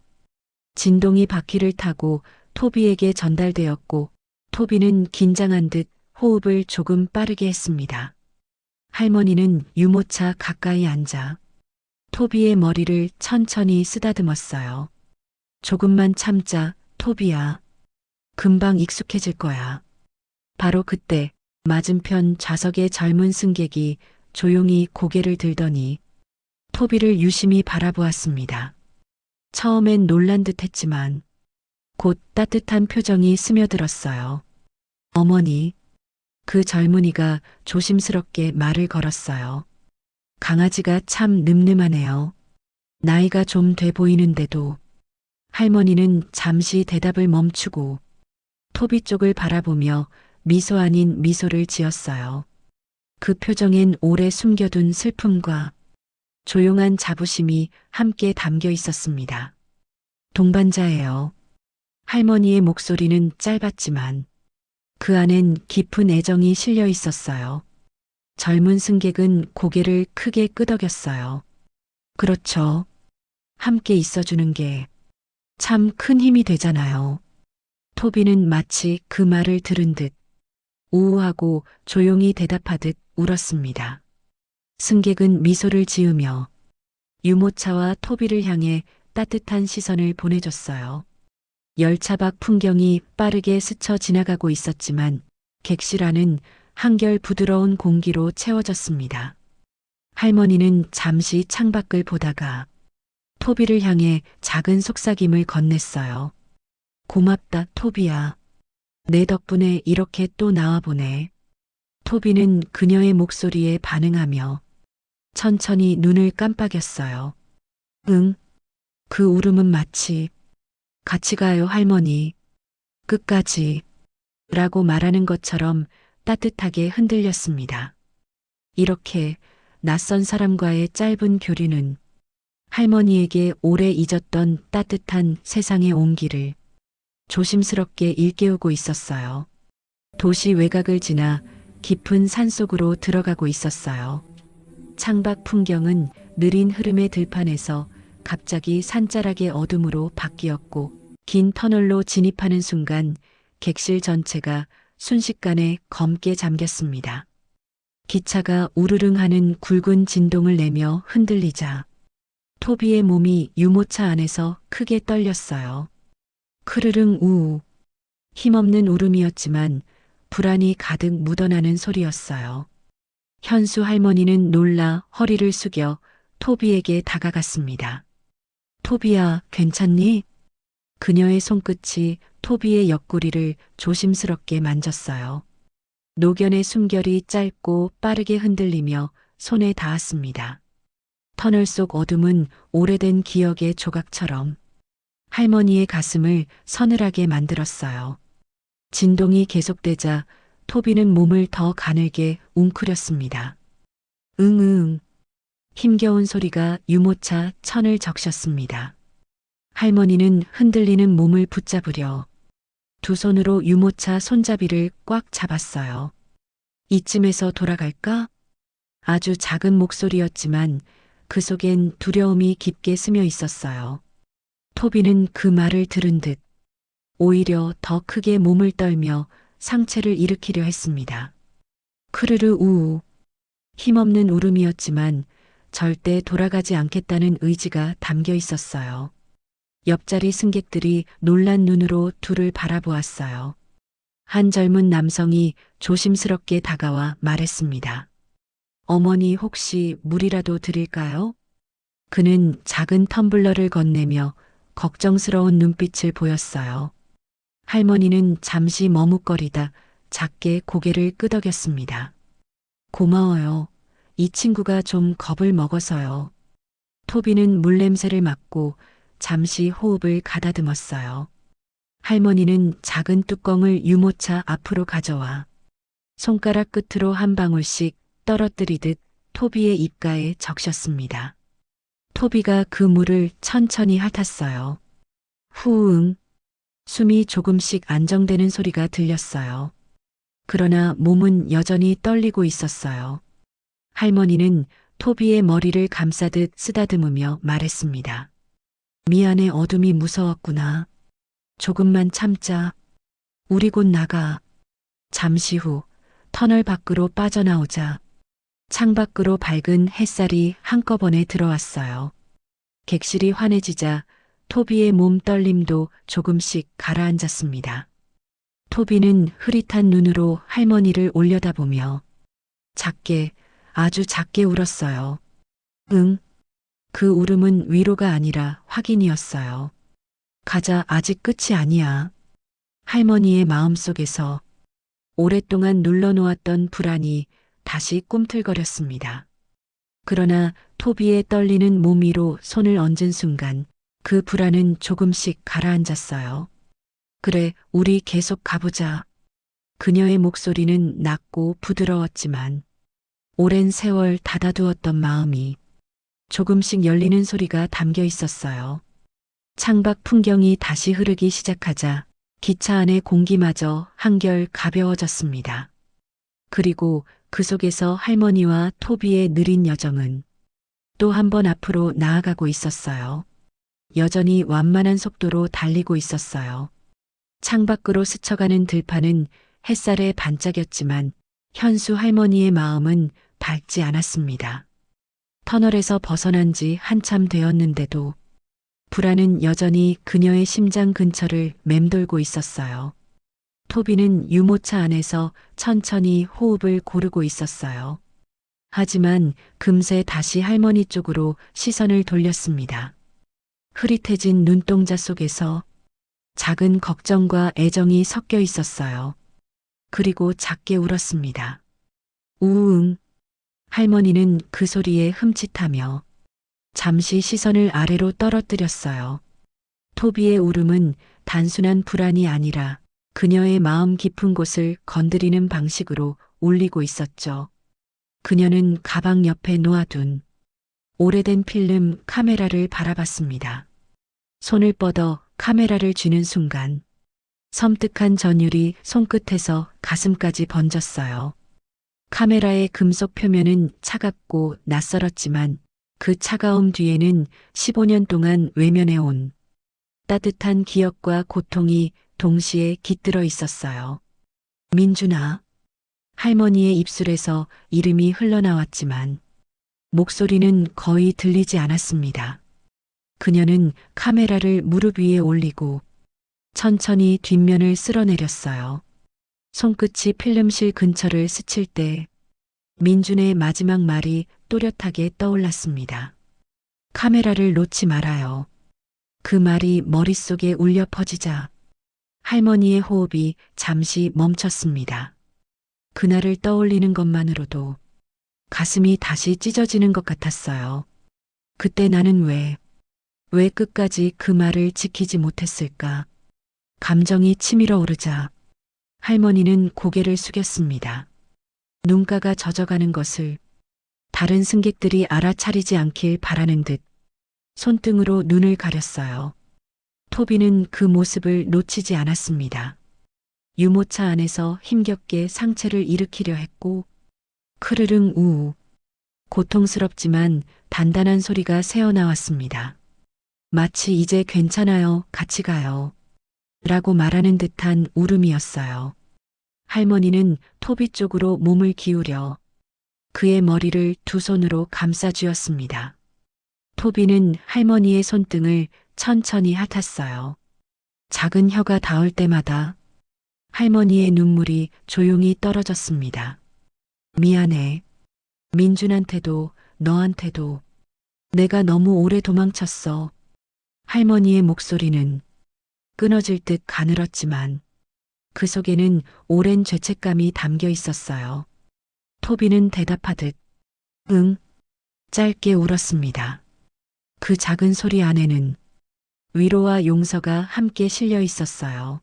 진동이 바퀴를 타고 토비에게 전달되었고 토비는 긴장한 듯 호흡을 조금 빠르게 했습니다. 할머니는 유모차 가까이 앉아 토비의 머리를 천천히 쓰다듬었어요. 조금만 참자, 토비야. 금방 익숙해질 거야. 바로 그때 맞은편 좌석의 젊은 승객이 조용히 고개를 들더니 토비를 유심히 바라보았습니다. 처음엔 놀란 듯 했지만 곧 따뜻한 표정이 스며들었어요. 어머니, 그 젊은이가 조심스럽게 말을 걸었어요. 강아지가 참 늠름하네요. 나이가 좀 돼 보이는데도. 할머니는 잠시 대답을 멈추고 토비 쪽을 바라보며 미소 아닌 미소를 지었어요. 그 표정엔 오래 숨겨둔 슬픔과 조용한 자부심이 함께 담겨 있었습니다. 동반자예요. 할머니의 목소리는 짧았지만 그 안엔 깊은 애정이 실려 있었어요. 젊은 승객은 고개를 크게 끄덕였어요. 그렇죠. 함께 있어주는 게 참 큰 힘이 되잖아요. 토비는 마치 그 말을 들은 듯 우우하고 조용히 대답하듯 울었습니다. 승객은 미소를 지으며 유모차와 토비를 향해 따뜻한 시선을 보내줬어요. 열차 밖 풍경이 빠르게 스쳐 지나가고 있었지만 객실 안은 한결 부드러운 공기로 채워졌습니다. 할머니는 잠시 창밖을 보다가 토비를 향해 작은 속삭임을 건넸어요. 고맙다, 토비야. 내 덕분에 이렇게 또 나와보네. 토비는 그녀의 목소리에 반응하며 천천히 눈을 깜빡였어요. 응, 그 울음은 마치 같이 가요, 할머니. 끝까지. 라고 말하는 것처럼 따뜻하게 흔들렸습니다. 이렇게 낯선 사람과의 짧은 교류는 할머니에게 오래 잊었던 따뜻한 세상의 온기를 조심스럽게 일깨우고 있었어요. 도시 외곽을 지나 깊은 산속으로 들어가고 있었어요. 창밖 풍경은 느린 흐름의 들판에서 갑자기 산자락의 어둠으로 바뀌었고 긴 터널로 진입하는 순간 객실 전체가 순식간에 검게 잠겼습니다. 기차가 우르릉 하는 굵은 진동을 내며 흔들리자 토비의 몸이 유모차 안에서 크게 떨렸어요. 크르릉 우우. 힘없는 울음이었지만 불안이 가득 묻어나는 소리였어요. 현수 할머니는 놀라 허리를 숙여 토비에게 다가갔습니다. 토비야, 괜찮니? 그녀의 손끝이 토비의 옆구리를 조심스럽게 만졌어요. 노견의 숨결이 짧고 빠르게 흔들리며 손에 닿았습니다. 터널 속 어둠은 오래된 기억의 조각처럼 할머니의 가슴을 서늘하게 만들었어요. 진동이 계속되자 토비는 몸을 더 가늘게 웅크렸습니다. 응응. 힘겨운 소리가 유모차 천을 적셨습니다. 할머니는 흔들리는 몸을 붙잡으려 두 손으로 유모차 손잡이를 꽉 잡았어요. 이쯤에서 돌아갈까? 아주 작은 목소리였지만 그 속엔 두려움이 깊게 스며 있었어요. 토비는 그 말을 들은 듯 오히려 더 크게 몸을 떨며 상체를 일으키려 했습니다. 크르르 우우. 힘없는 울음이었지만 절대 돌아가지 않겠다는 의지가 담겨 있었어요. 옆자리 승객들이 놀란 눈으로 둘을 바라보았어요. 한 젊은 남성이 조심스럽게 다가와 말했습니다. 어머니 혹시 물이라도 드릴까요? 그는 작은 텀블러를 건네며 걱정스러운 눈빛을 보였어요. 할머니는 잠시 머뭇거리다 작게 고개를 끄덕였습니다. 고마워요. 이 친구가 좀 겁을 먹어서요. 토비는 물냄새를 맡고 잠시 호흡을 가다듬었어요. 할머니는 작은 뚜껑을 유모차 앞으로 가져와 손가락 끝으로 한 방울씩 떨어뜨리듯 토비의 입가에 적셨습니다. 토비가 그 물을 천천히 핥았어요. 후응. 숨이 조금씩 안정되는 소리가 들렸어요. 그러나 몸은 여전히 떨리고 있었어요. 할머니는 토비의 머리를 감싸듯 쓰다듬으며 말했습니다. 미안해, 어둠이 무서웠구나. 조금만 참자. 우리 곧 나가. 잠시 후 터널 밖으로 빠져나오자 창밖으로 밝은 햇살이 한꺼번에 들어왔어요. 객실이 환해지자 토비의 몸 떨림도 조금씩 가라앉았습니다. 토비는 흐릿한 눈으로 할머니를 올려다보며 작게, 아주 작게 울었어요. 응. 그 울음은 위로가 아니라 확인이었어요. 가자, 아직 끝이 아니야. 할머니의 마음속에서 오랫동안 눌러놓았던 불안이 다시 꿈틀거렸습니다. 그러나 토비의 떨리는 몸 위로 손을 얹은 순간 그 불안은 조금씩 가라앉았어요. 그래, 우리 계속 가보자. 그녀의 목소리는 낮고 부드러웠지만 오랜 세월 닫아두었던 마음이 조금씩 열리는 소리가 담겨 있었어요. 창밖 풍경이 다시 흐르기 시작하자 기차 안의 공기마저 한결 가벼워졌습니다. 그리고 그 속에서 할머니와 토비의 느린 여정은 또 한 번 앞으로 나아가고 있었어요. 여전히 완만한 속도로 달리고 있었어요. 창밖으로 스쳐가는 들판은 햇살에 반짝였지만 현수 할머니의 마음은 밝지 않았습니다. 터널에서 벗어난 지 한참 되었는데도 불안은 여전히 그녀의 심장 근처를 맴돌고 있었어요. 토비는 유모차 안에서 천천히 호흡을 고르고 있었어요. 하지만 금세 다시 할머니 쪽으로 시선을 돌렸습니다. 흐릿해진 눈동자 속에서 작은 걱정과 애정이 섞여 있었어요. 그리고 작게 울었습니다. 우웅. 할머니는 그 소리에 흠칫하며 잠시 시선을 아래로 떨어뜨렸어요. 토비의 울음은 단순한 불안이 아니라 그녀의 마음 깊은 곳을 건드리는 방식으로 울리고 있었죠. 그녀는 가방 옆에 놓아둔 오래된 필름 카메라를 바라봤습니다. 손을 뻗어 카메라를 쥐는 순간 섬뜩한 전율이 손끝에서 가슴까지 번졌어요. 카메라의 금속 표면은 차갑고 낯설었지만 그 차가움 뒤에는 15년 동안 외면해온 따뜻한 기억과 고통이 동시에 깃들어 있었어요. 민준아. 할머니의 입술에서 이름이 흘러나왔지만 목소리는 거의 들리지 않았습니다. 그녀는 카메라를 무릎 위에 올리고 천천히 뒷면을 쓸어내렸어요. 손끝이 필름실 근처를 스칠 때 민준의 마지막 말이 또렷하게 떠올랐습니다. 카메라를 놓지 말아요. 그 말이 머릿속에 울려 퍼지자 할머니의 호흡이 잠시 멈췄습니다. 그날을 떠올리는 것만으로도 가슴이 다시 찢어지는 것 같았어요. 그때 나는 왜 끝까지 그 말을 지키지 못했을까? 감정이 치밀어 오르자 할머니는 고개를 숙였습니다. 눈가가 젖어가는 것을 다른 승객들이 알아차리지 않길 바라는 듯 손등으로 눈을 가렸어요. 토비는 그 모습을 놓치지 않았습니다. 유모차 안에서 힘겹게 상체를 일으키려 했고 크르릉 우우 고통스럽지만 단단한 소리가 새어나왔습니다. 마치 이제 괜찮아요, 같이 가요. 라고 말하는 듯한 울음이었어요. 할머니는 토비 쪽으로 몸을 기울여 그의 머리를 두 손으로 감싸 쥐었습니다. 토비는 할머니의 손등을 천천히 핥았어요. 작은 혀가 닿을 때마다 할머니의 눈물이 조용히 떨어졌습니다. 미안해. 민준한테도 너한테도 내가 너무 오래 도망쳤어. 할머니의 목소리는 끊어질 듯 가늘었지만 그 속에는 오랜 죄책감이 담겨 있었어요. 토비는 대답하듯 응, 짧게 울었습니다. 그 작은 소리 안에는 위로와 용서가 함께 실려 있었어요.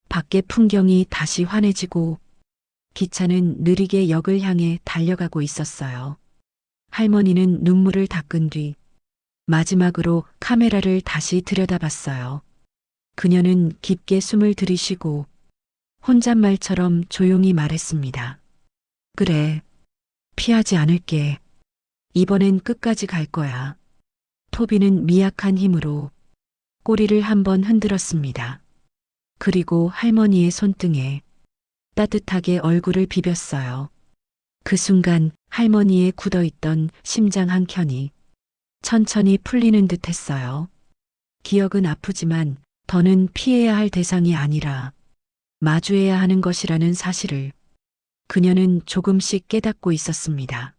밖의 풍경이 다시 환해지고 기차는 느리게 역을 향해 달려가고 있었어요. 할머니는 눈물을 닦은 뒤 마지막으로 카메라를 다시 들여다봤어요. 그녀는 깊게 숨을 들이쉬고 혼잣말처럼 조용히 말했습니다. 그래, 피하지 않을게. 이번엔 끝까지 갈 거야. 토비는 미약한 힘으로 꼬리를 한번 흔들었습니다. 그리고 할머니의 손등에 따뜻하게 얼굴을 비볐어요. 그 순간 할머니의 굳어있던 심장 한 켠이 천천히 풀리는 듯 했어요. 기억은 아프지만 더는 피해야 할 대상이 아니라 마주해야 하는 것이라는 사실을 그녀는 조금씩 깨닫고 있었습니다.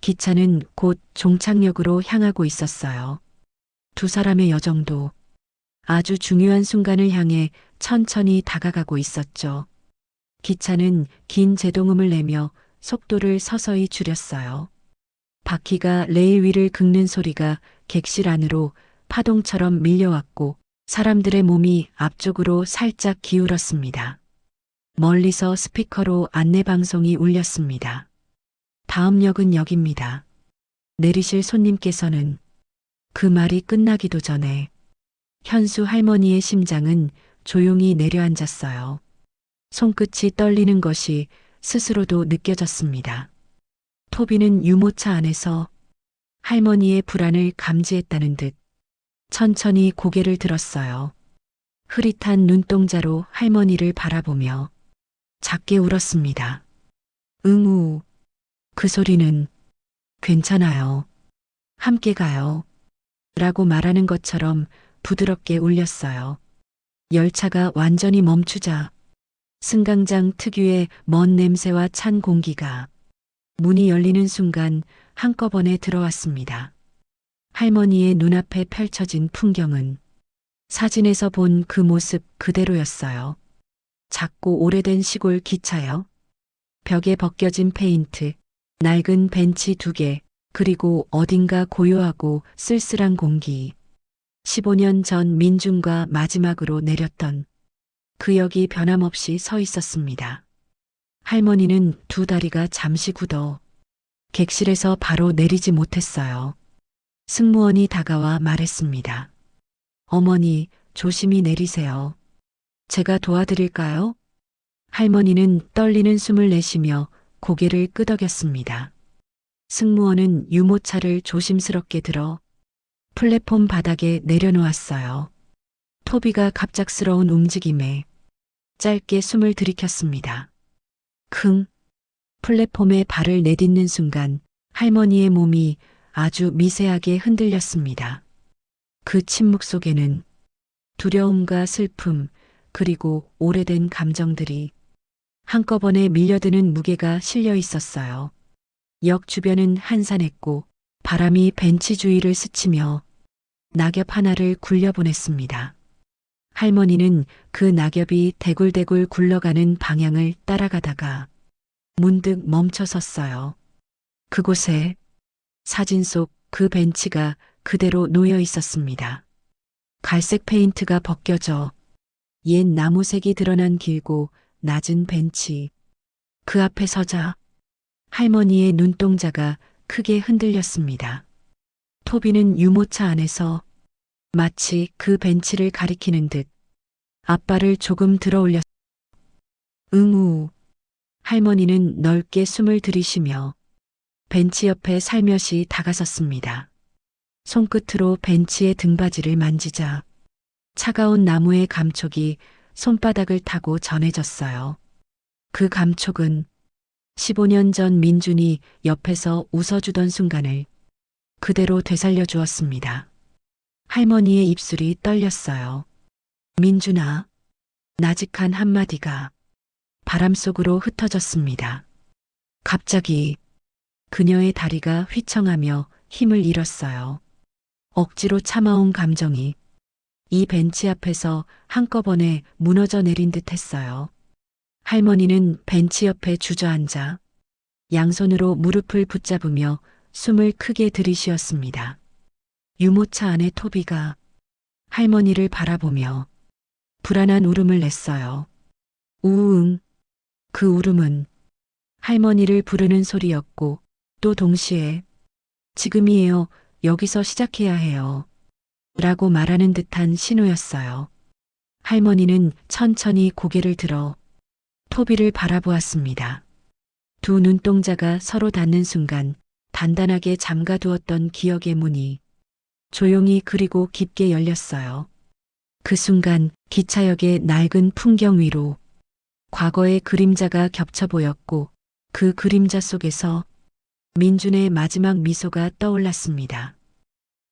기차는 곧 종착역으로 향하고 있었어요. 두 사람의 여정도 아주 중요한 순간을 향해 천천히 다가가고 있었죠. 기차는 긴 제동음을 내며 속도를 서서히 줄였어요. 바퀴가 레일 위를 긁는 소리가 객실 안으로 파동처럼 밀려왔고 사람들의 몸이 앞쪽으로 살짝 기울었습니다. 멀리서 스피커로 안내방송이 울렸습니다. 다음 역은 여기입니다. 내리실 손님께서는 그 말이 끝나기도 전에 현수 할머니의 심장은 조용히 내려앉았어요. 손끝이 떨리는 것이 스스로도 느껴졌습니다. 토비는 유모차 안에서 할머니의 불안을 감지했다는 듯 천천히 고개를 들었어요. 흐릿한 눈동자로 할머니를 바라보며 작게 울었습니다. 응우. 그 소리는 괜찮아요. 함께 가요. 라고 말하는 것처럼 부드럽게 울렸어요. 열차가 완전히 멈추자 승강장 특유의 먼 냄새와 찬 공기가 문이 열리는 순간 한꺼번에 들어왔습니다. 할머니의 눈앞에 펼쳐진 풍경은 사진에서 본 그 모습 그대로였어요. 작고 오래된 시골 기차요. 벽에 벗겨진 페인트, 낡은 벤치 2개, 그리고 어딘가 고요하고 쓸쓸한 공기. 15년 전 민준과 마지막으로 내렸던 그 역이 변함없이 서 있었습니다. 할머니는 두 다리가 잠시 굳어 객실에서 바로 내리지 못했어요. 승무원이 다가와 말했습니다. 어머니, 조심히 내리세요. 제가 도와드릴까요? 할머니는 떨리는 숨을 내쉬며 고개를 끄덕였습니다. 승무원은 유모차를 조심스럽게 들어 플랫폼 바닥에 내려놓았어요. 토비가 갑작스러운 움직임에 짧게 숨을 들이켰습니다. 플랫폼에 발을 내딛는 순간 할머니의 몸이 아주 미세하게 흔들렸습니다. 그 침묵 속에는 두려움과 슬픔, 그리고 오래된 감정들이 한꺼번에 밀려드는 무게가 실려 있었어요. 역 주변은 한산했고 바람이 벤치 주위를 스치며 낙엽 하나를 굴려보냈습니다. 할머니는 그 낙엽이 대굴대굴 굴러가는 방향을 따라가다가 문득 멈춰섰어요. 그곳에 사진 속 그 벤치가 그대로 놓여 있었습니다. 갈색 페인트가 벗겨져 옛 나무색이 드러난 길고 낮은 벤치. 그 앞에 서자 할머니의 눈동자가 크게 흔들렸습니다. 토비는 유모차 안에서 마치 그 벤치를 가리키는 듯 앞발을 조금 들어 올렸. 응우. 할머니는 넓게 숨을 들이쉬며 벤치 옆에 살며시 다가섰습니다. 손끝으로 벤치의 등받이를 만지자 차가운 나무의 감촉이 손바닥을 타고 전해졌어요. 그 감촉은 15년 전 민준이 옆에서 웃어주던 순간을 그대로 되살려 주었습니다. 할머니의 입술이 떨렸어요. 민준아. 나직한 한마디가 바람 속으로 흩어졌습니다. 갑자기 그녀의 다리가 휘청하며 힘을 잃었어요. 억지로 참아온 감정이 이 벤치 앞에서 한꺼번에 무너져 내린 듯 했어요. 할머니는 벤치 옆에 주저앉아 양손으로 무릎을 붙잡으며 숨을 크게 들이쉬었습니다. 유모차 안의 토비가 할머니를 바라보며 불안한 울음을 냈어요. 우웅. 그 울음은 할머니를 부르는 소리였고 또 동시에 지금이에요. 여기서 시작해야 해요. 라고 말하는 듯한 신호였어요. 할머니는 천천히 고개를 들어 토비를 바라보았습니다. 두 눈동자가 서로 닿는 순간 단단하게 잠가두었던 기억의 문이 조용히 그리고 깊게 열렸어요. 그 순간 기차역의 낡은 풍경 위로 과거의 그림자가 겹쳐 보였고 그 그림자 속에서 민준의 마지막 미소가 떠올랐습니다.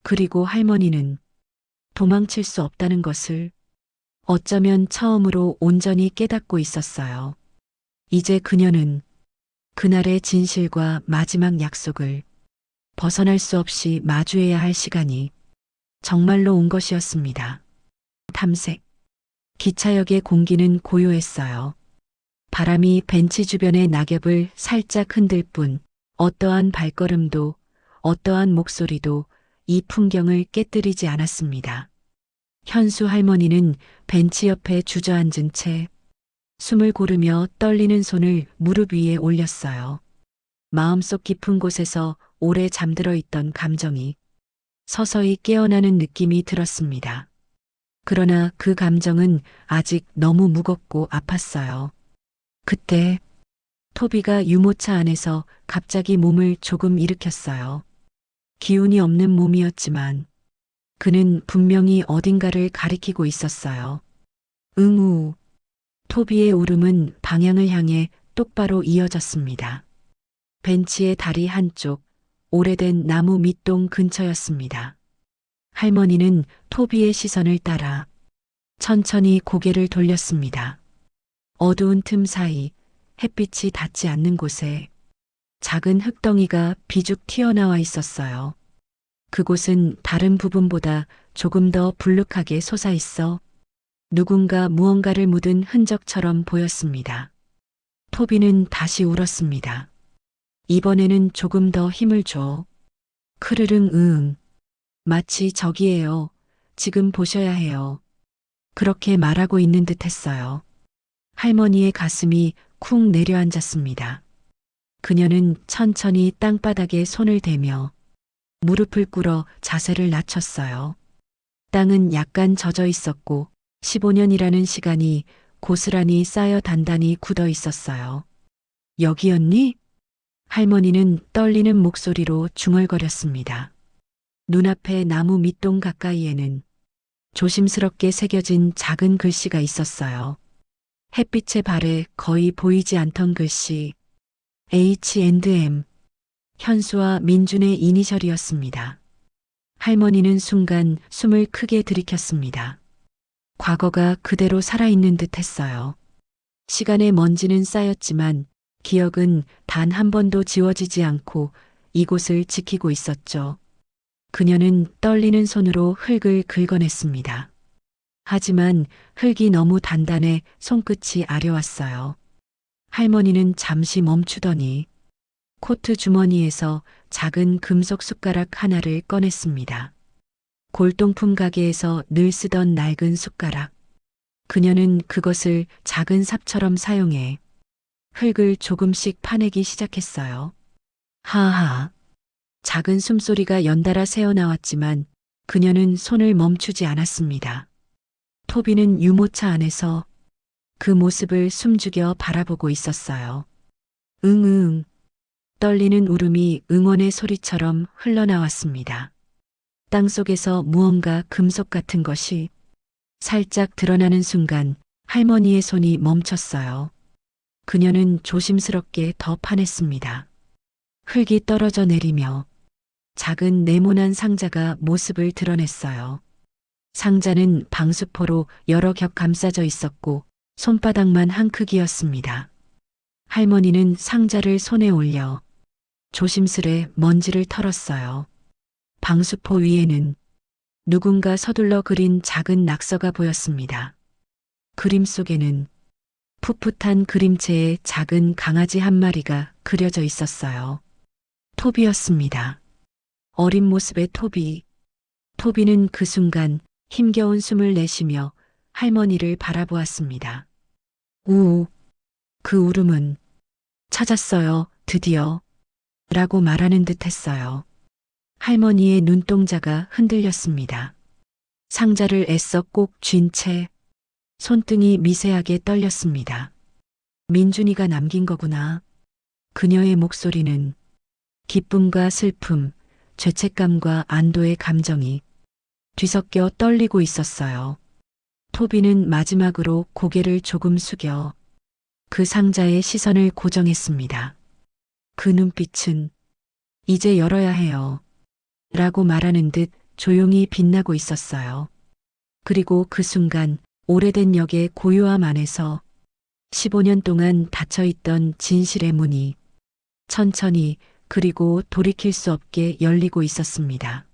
그리고 할머니는 도망칠 수 없다는 것을 어쩌면 처음으로 온전히 깨닫고 있었어요. 이제 그녀는 그날의 진실과 마지막 약속을 벗어날 수 없이 마주해야 할 시간이 정말로 온 것이었습니다. 탐색. 기차역의 공기는 고요했어요. 바람이 벤치 주변의 낙엽을 살짝 흔들 뿐 어떠한 발걸음도 어떠한 목소리도 이 풍경을 깨뜨리지 않았습니다. 현수 할머니는 벤치 옆에 주저앉은 채 숨을 고르며 떨리는 손을 무릎 위에 올렸어요. 마음속 깊은 곳에서 오래 잠들어 있던 감정이 서서히 깨어나는 느낌이 들었습니다. 그러나 그 감정은 아직 너무 무겁고 아팠어요. 그때 토비가 유모차 안에서 갑자기 몸을 조금 일으켰어요. 기운이 없는 몸이었지만 그는 분명히 어딘가를 가리키고 있었어요. 응우. 토비의 울음은 방향을 향해 똑바로 이어졌습니다. 벤치의 다리 한쪽, 오래된 나무 밑동 근처였습니다. 할머니는 토비의 시선을 따라 천천히 고개를 돌렸습니다. 어두운 틈 사이 햇빛이 닿지 않는 곳에 작은 흙덩이가 비죽 튀어나와 있었어요. 그곳은 다른 부분보다 조금 더 불룩하게 솟아있어 누군가 무언가를 묻은 흔적처럼 보였습니다. 토비는 다시 울었습니다. 이번에는 조금 더 힘을 줘. 크르릉 응. 마치 저기에요. 지금 보셔야 해요. 그렇게 말하고 있는 듯 했어요. 할머니의 가슴이 쿵 내려앉았습니다. 그녀는 천천히 땅바닥에 손을 대며 무릎을 꿇어 자세를 낮췄어요. 땅은 약간 젖어 있었고 15년이라는 시간이 고스란히 쌓여 단단히 굳어 있었어요. 여기였니? 할머니는 떨리는 목소리로 중얼거렸습니다. 눈앞의 나무 밑동 가까이에는 조심스럽게 새겨진 작은 글씨가 있었어요. 햇빛의 발에 거의 보이지 않던 글씨 H&M. 현수와 민준의 이니셜이었습니다. 할머니는 순간 숨을 크게 들이켰습니다. 과거가 그대로 살아있는 듯 했어요. 시간의 먼지는 쌓였지만 기억은 단 한 번도 지워지지 않고 이곳을 지키고 있었죠. 그녀는 떨리는 손으로 흙을 긁어냈습니다. 하지만 흙이 너무 단단해 손끝이 아려왔어요. 할머니는 잠시 멈추더니 코트 주머니에서 작은 금속 숟가락 하나를 꺼냈습니다. 골동품 가게에서 늘 쓰던 낡은 숟가락. 그녀는 그것을 작은 삽처럼 사용해 흙을 조금씩 파내기 시작했어요. 하하. 작은 숨소리가 연달아 새어나왔지만 그녀는 손을 멈추지 않았습니다. 토비는 유모차 안에서 그 모습을 숨죽여 바라보고 있었어요. 응응. 떨리는 울음이 응원의 소리처럼 흘러나왔습니다. 땅속에서 무언가 금속 같은 것이 살짝 드러나는 순간 할머니의 손이 멈췄어요. 그녀는 조심스럽게 더 파냈습니다. 흙이 떨어져 내리며 작은 네모난 상자가 모습을 드러냈어요. 상자는 방수포로 여러 겹 감싸져 있었고 손바닥만 한 크기였습니다. 할머니는 상자를 손에 올려 조심스레 먼지를 털었어요. 방수포 위에는 누군가 서둘러 그린 작은 낙서가 보였습니다. 그림 속에는 풋풋한 그림체의 작은 강아지 한 마리가 그려져 있었어요. 토비였습니다. 어린 모습의 토비. 토비는 그 순간 힘겨운 숨을 내쉬며 할머니를 바라보았습니다. 우우. 그 울음은 찾았어요, 드디어. 라고 말하는 듯 했어요. 할머니의 눈동자가 흔들렸습니다. 상자를 애써 꼭 쥔 채 손등이 미세하게 떨렸습니다. 민준이가 남긴 거구나. 그녀의 목소리는 기쁨과 슬픔, 죄책감과 안도의 감정이 뒤섞여 떨리고 있었어요. 토비는 마지막으로 고개를 조금 숙여 그 상자에 시선을 고정했습니다. 그 눈빛은 이제 열어야 해요. 라고 말하는 듯 조용히 빛나고 있었어요. 그리고 그 순간 오래된 역의 고요함 안에서 15년 동안 닫혀있던 진실의 문이 천천히 그리고 돌이킬 수 없게 열리고 있었습니다.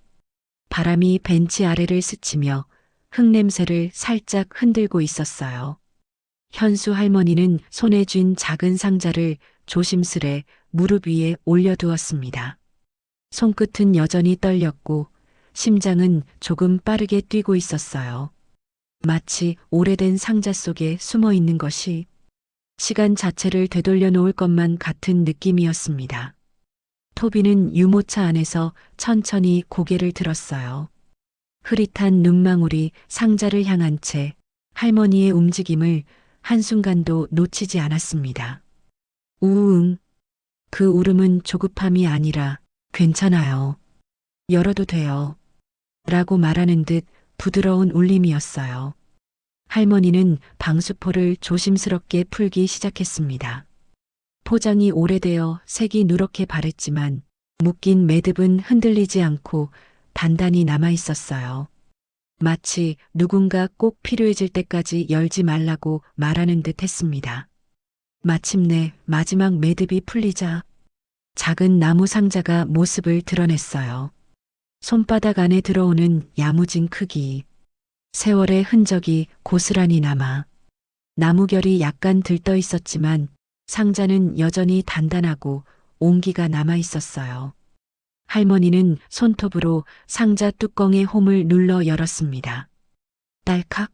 바람이 벤치 아래를 스치며 흙냄새를 살짝 흔들고 있었어요. 현수 할머니는 손에 쥔 작은 상자를 조심스레 무릎 위에 올려두었습니다. 손끝은 여전히 떨렸고 심장은 조금 빠르게 뛰고 있었어요. 마치 오래된 상자 속에 숨어 있는 것이 시간 자체를 되돌려 놓을 것만 같은 느낌이었습니다. 토비는 유모차 안에서 천천히 고개를 들었어요. 흐릿한 눈망울이 상자를 향한 채 할머니의 움직임을 한순간도 놓치지 않았습니다. 우웅. 그 울음은 조급함이 아니라 괜찮아요. 열어도 돼요. 라고 말하는 듯 부드러운 울림이었어요. 할머니는 방수포를 조심스럽게 풀기 시작했습니다. 포장이 오래되어 색이 누렇게 바랬지만 묶인 매듭은 흔들리지 않고 단단히 남아 있었어요. 마치 누군가 꼭 필요해질 때까지 열지 말라고 말하는 듯 했습니다. 마침내 마지막 매듭이 풀리자 작은 나무 상자가 모습을 드러냈어요. 손바닥 안에 들어오는 야무진 크기. 세월의 흔적이 고스란히 남아 나무결이 약간 들떠 있었지만 상자는 여전히 단단하고 온기가 남아 있었어요. 할머니는 손톱으로 상자 뚜껑의 홈을 눌러 열었습니다. 딸칵.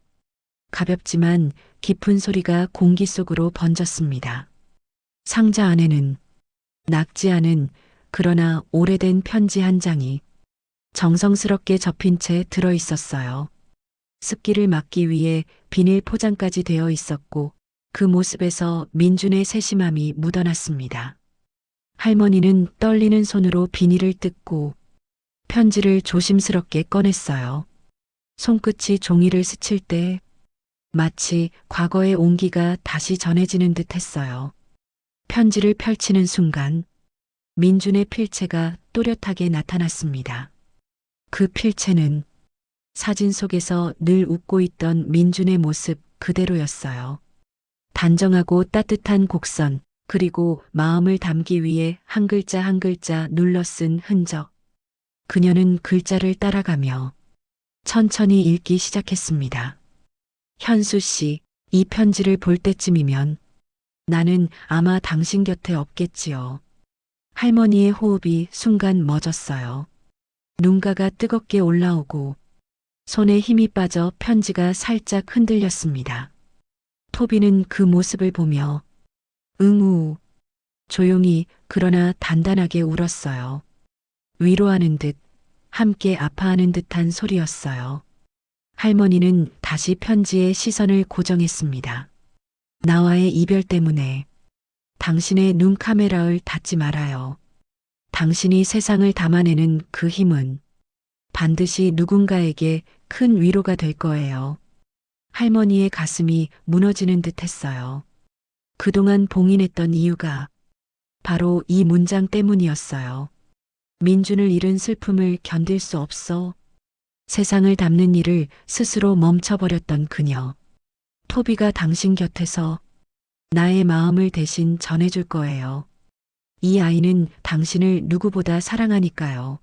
가볍지만 깊은 소리가 공기 속으로 번졌습니다. 상자 안에는 낡지 않은 그러나 오래된 편지 한 장이 정성스럽게 접힌 채 들어 있었어요. 습기를 막기 위해 비닐 포장까지 되어 있었고 그 모습에서 민준의 세심함이 묻어났습니다. 할머니는 떨리는 손으로 비닐을 뜯고 편지를 조심스럽게 꺼냈어요. 손끝이 종이를 스칠 때 마치 과거의 온기가 다시 전해지는 듯 했어요. 편지를 펼치는 순간 민준의 필체가 또렷하게 나타났습니다. 그 필체는 사진 속에서 늘 웃고 있던 민준의 모습 그대로였어요. 단정하고 따뜻한 곡선, 그리고 마음을 담기 위해 한 글자 한 글자 눌러 쓴 흔적. 그녀는 글자를 따라가며 천천히 읽기 시작했습니다. 현수 씨, 이 편지를 볼 때쯤이면 나는 아마 당신 곁에 없겠지요. 할머니의 호흡이 순간 멎었어요. 눈가가 뜨겁게 올라오고 손에 힘이 빠져 편지가 살짝 흔들렸습니다. 토비는 그 모습을 보며 응우 조용히 그러나 단단하게 울었어요. 위로하는 듯 함께 아파하는 듯한 소리였어요. 할머니는 다시 편지에 시선을 고정했습니다. 나와의 이별 때문에 당신의 눈 카메라를 닫지 말아요. 당신이 세상을 담아내는 그 힘은 반드시 누군가에게 큰 위로가 될 거예요. 할머니의 가슴이 무너지는 듯 했어요. 그동안 봉인했던 이유가 바로 이 문장 때문이었어요. 민준을 잃은 슬픔을 견딜 수 없어 세상을 담는 일을 스스로 멈춰버렸던 그녀. 토비가 당신 곁에서 나의 마음을 대신 전해줄 거예요. 이 아이는 당신을 누구보다 사랑하니까요.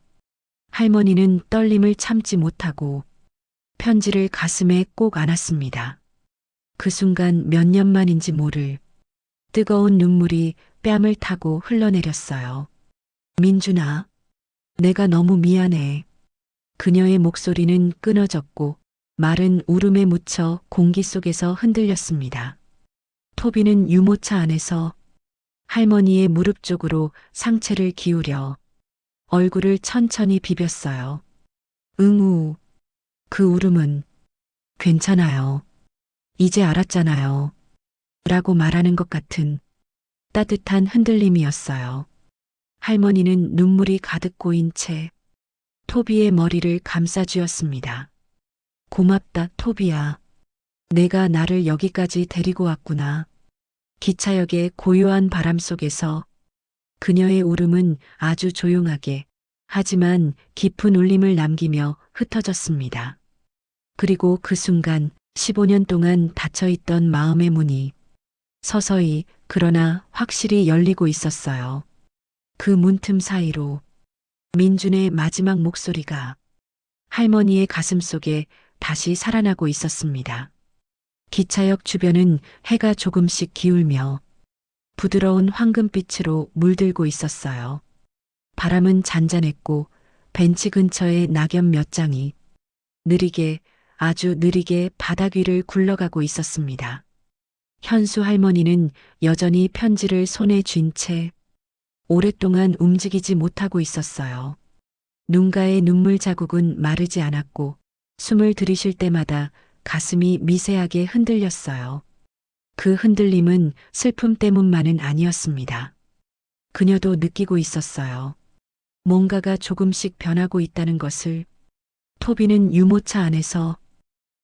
할머니는 떨림을 참지 못하고 편지를 가슴에 꼭 안았습니다. 그 순간 몇 년 만인지 모를 뜨거운 눈물이 뺨을 타고 흘러내렸어요. 민준아, 내가 너무 미안해. 그녀의 목소리는 끊어졌고 말은 울음에 묻혀 공기 속에서 흔들렸습니다. 토비는 유모차 안에서 할머니의 무릎 쪽으로 상체를 기울여 얼굴을 천천히 비볐어요. 응우, 그 울음은 괜찮아요. 이제 알았잖아요. 라고 말하는 것 같은 따뜻한 흔들림이었어요. 할머니는 눈물이 가득 고인 채 토비의 머리를 감싸주었습니다. 고맙다, 토비야. 내가 나를 여기까지 데리고 왔구나. 기차역의 고요한 바람 속에서 그녀의 울음은 아주 조용하게 하지만 깊은 울림을 남기며 흩어졌습니다. 그리고 그 순간 15년 동안 닫혀있던 마음의 문이 서서히 그러나 확실히 열리고 있었어요. 그 문틈 사이로 민준의 마지막 목소리가 할머니의 가슴 속에 다시 살아나고 있었습니다. 기차역 주변은 해가 조금씩 기울며 부드러운 황금빛으로 물들고 있었어요. 바람은 잔잔했고 벤치 근처에 낙엽 몇 장이 느리게 아주 느리게 바닥 위를 굴러가고 있었습니다. 현수 할머니는 여전히 편지를 손에 쥔 채 오랫동안 움직이지 못하고 있었어요. 눈가의 눈물 자국은 마르지 않았고 숨을 들이쉴 때마다 가슴이 미세하게 흔들렸어요. 그 흔들림은 슬픔 때문만은 아니었습니다. 그녀도 느끼고 있었어요. 뭔가가 조금씩 변하고 있다는 것을. 토비는 유모차 안에서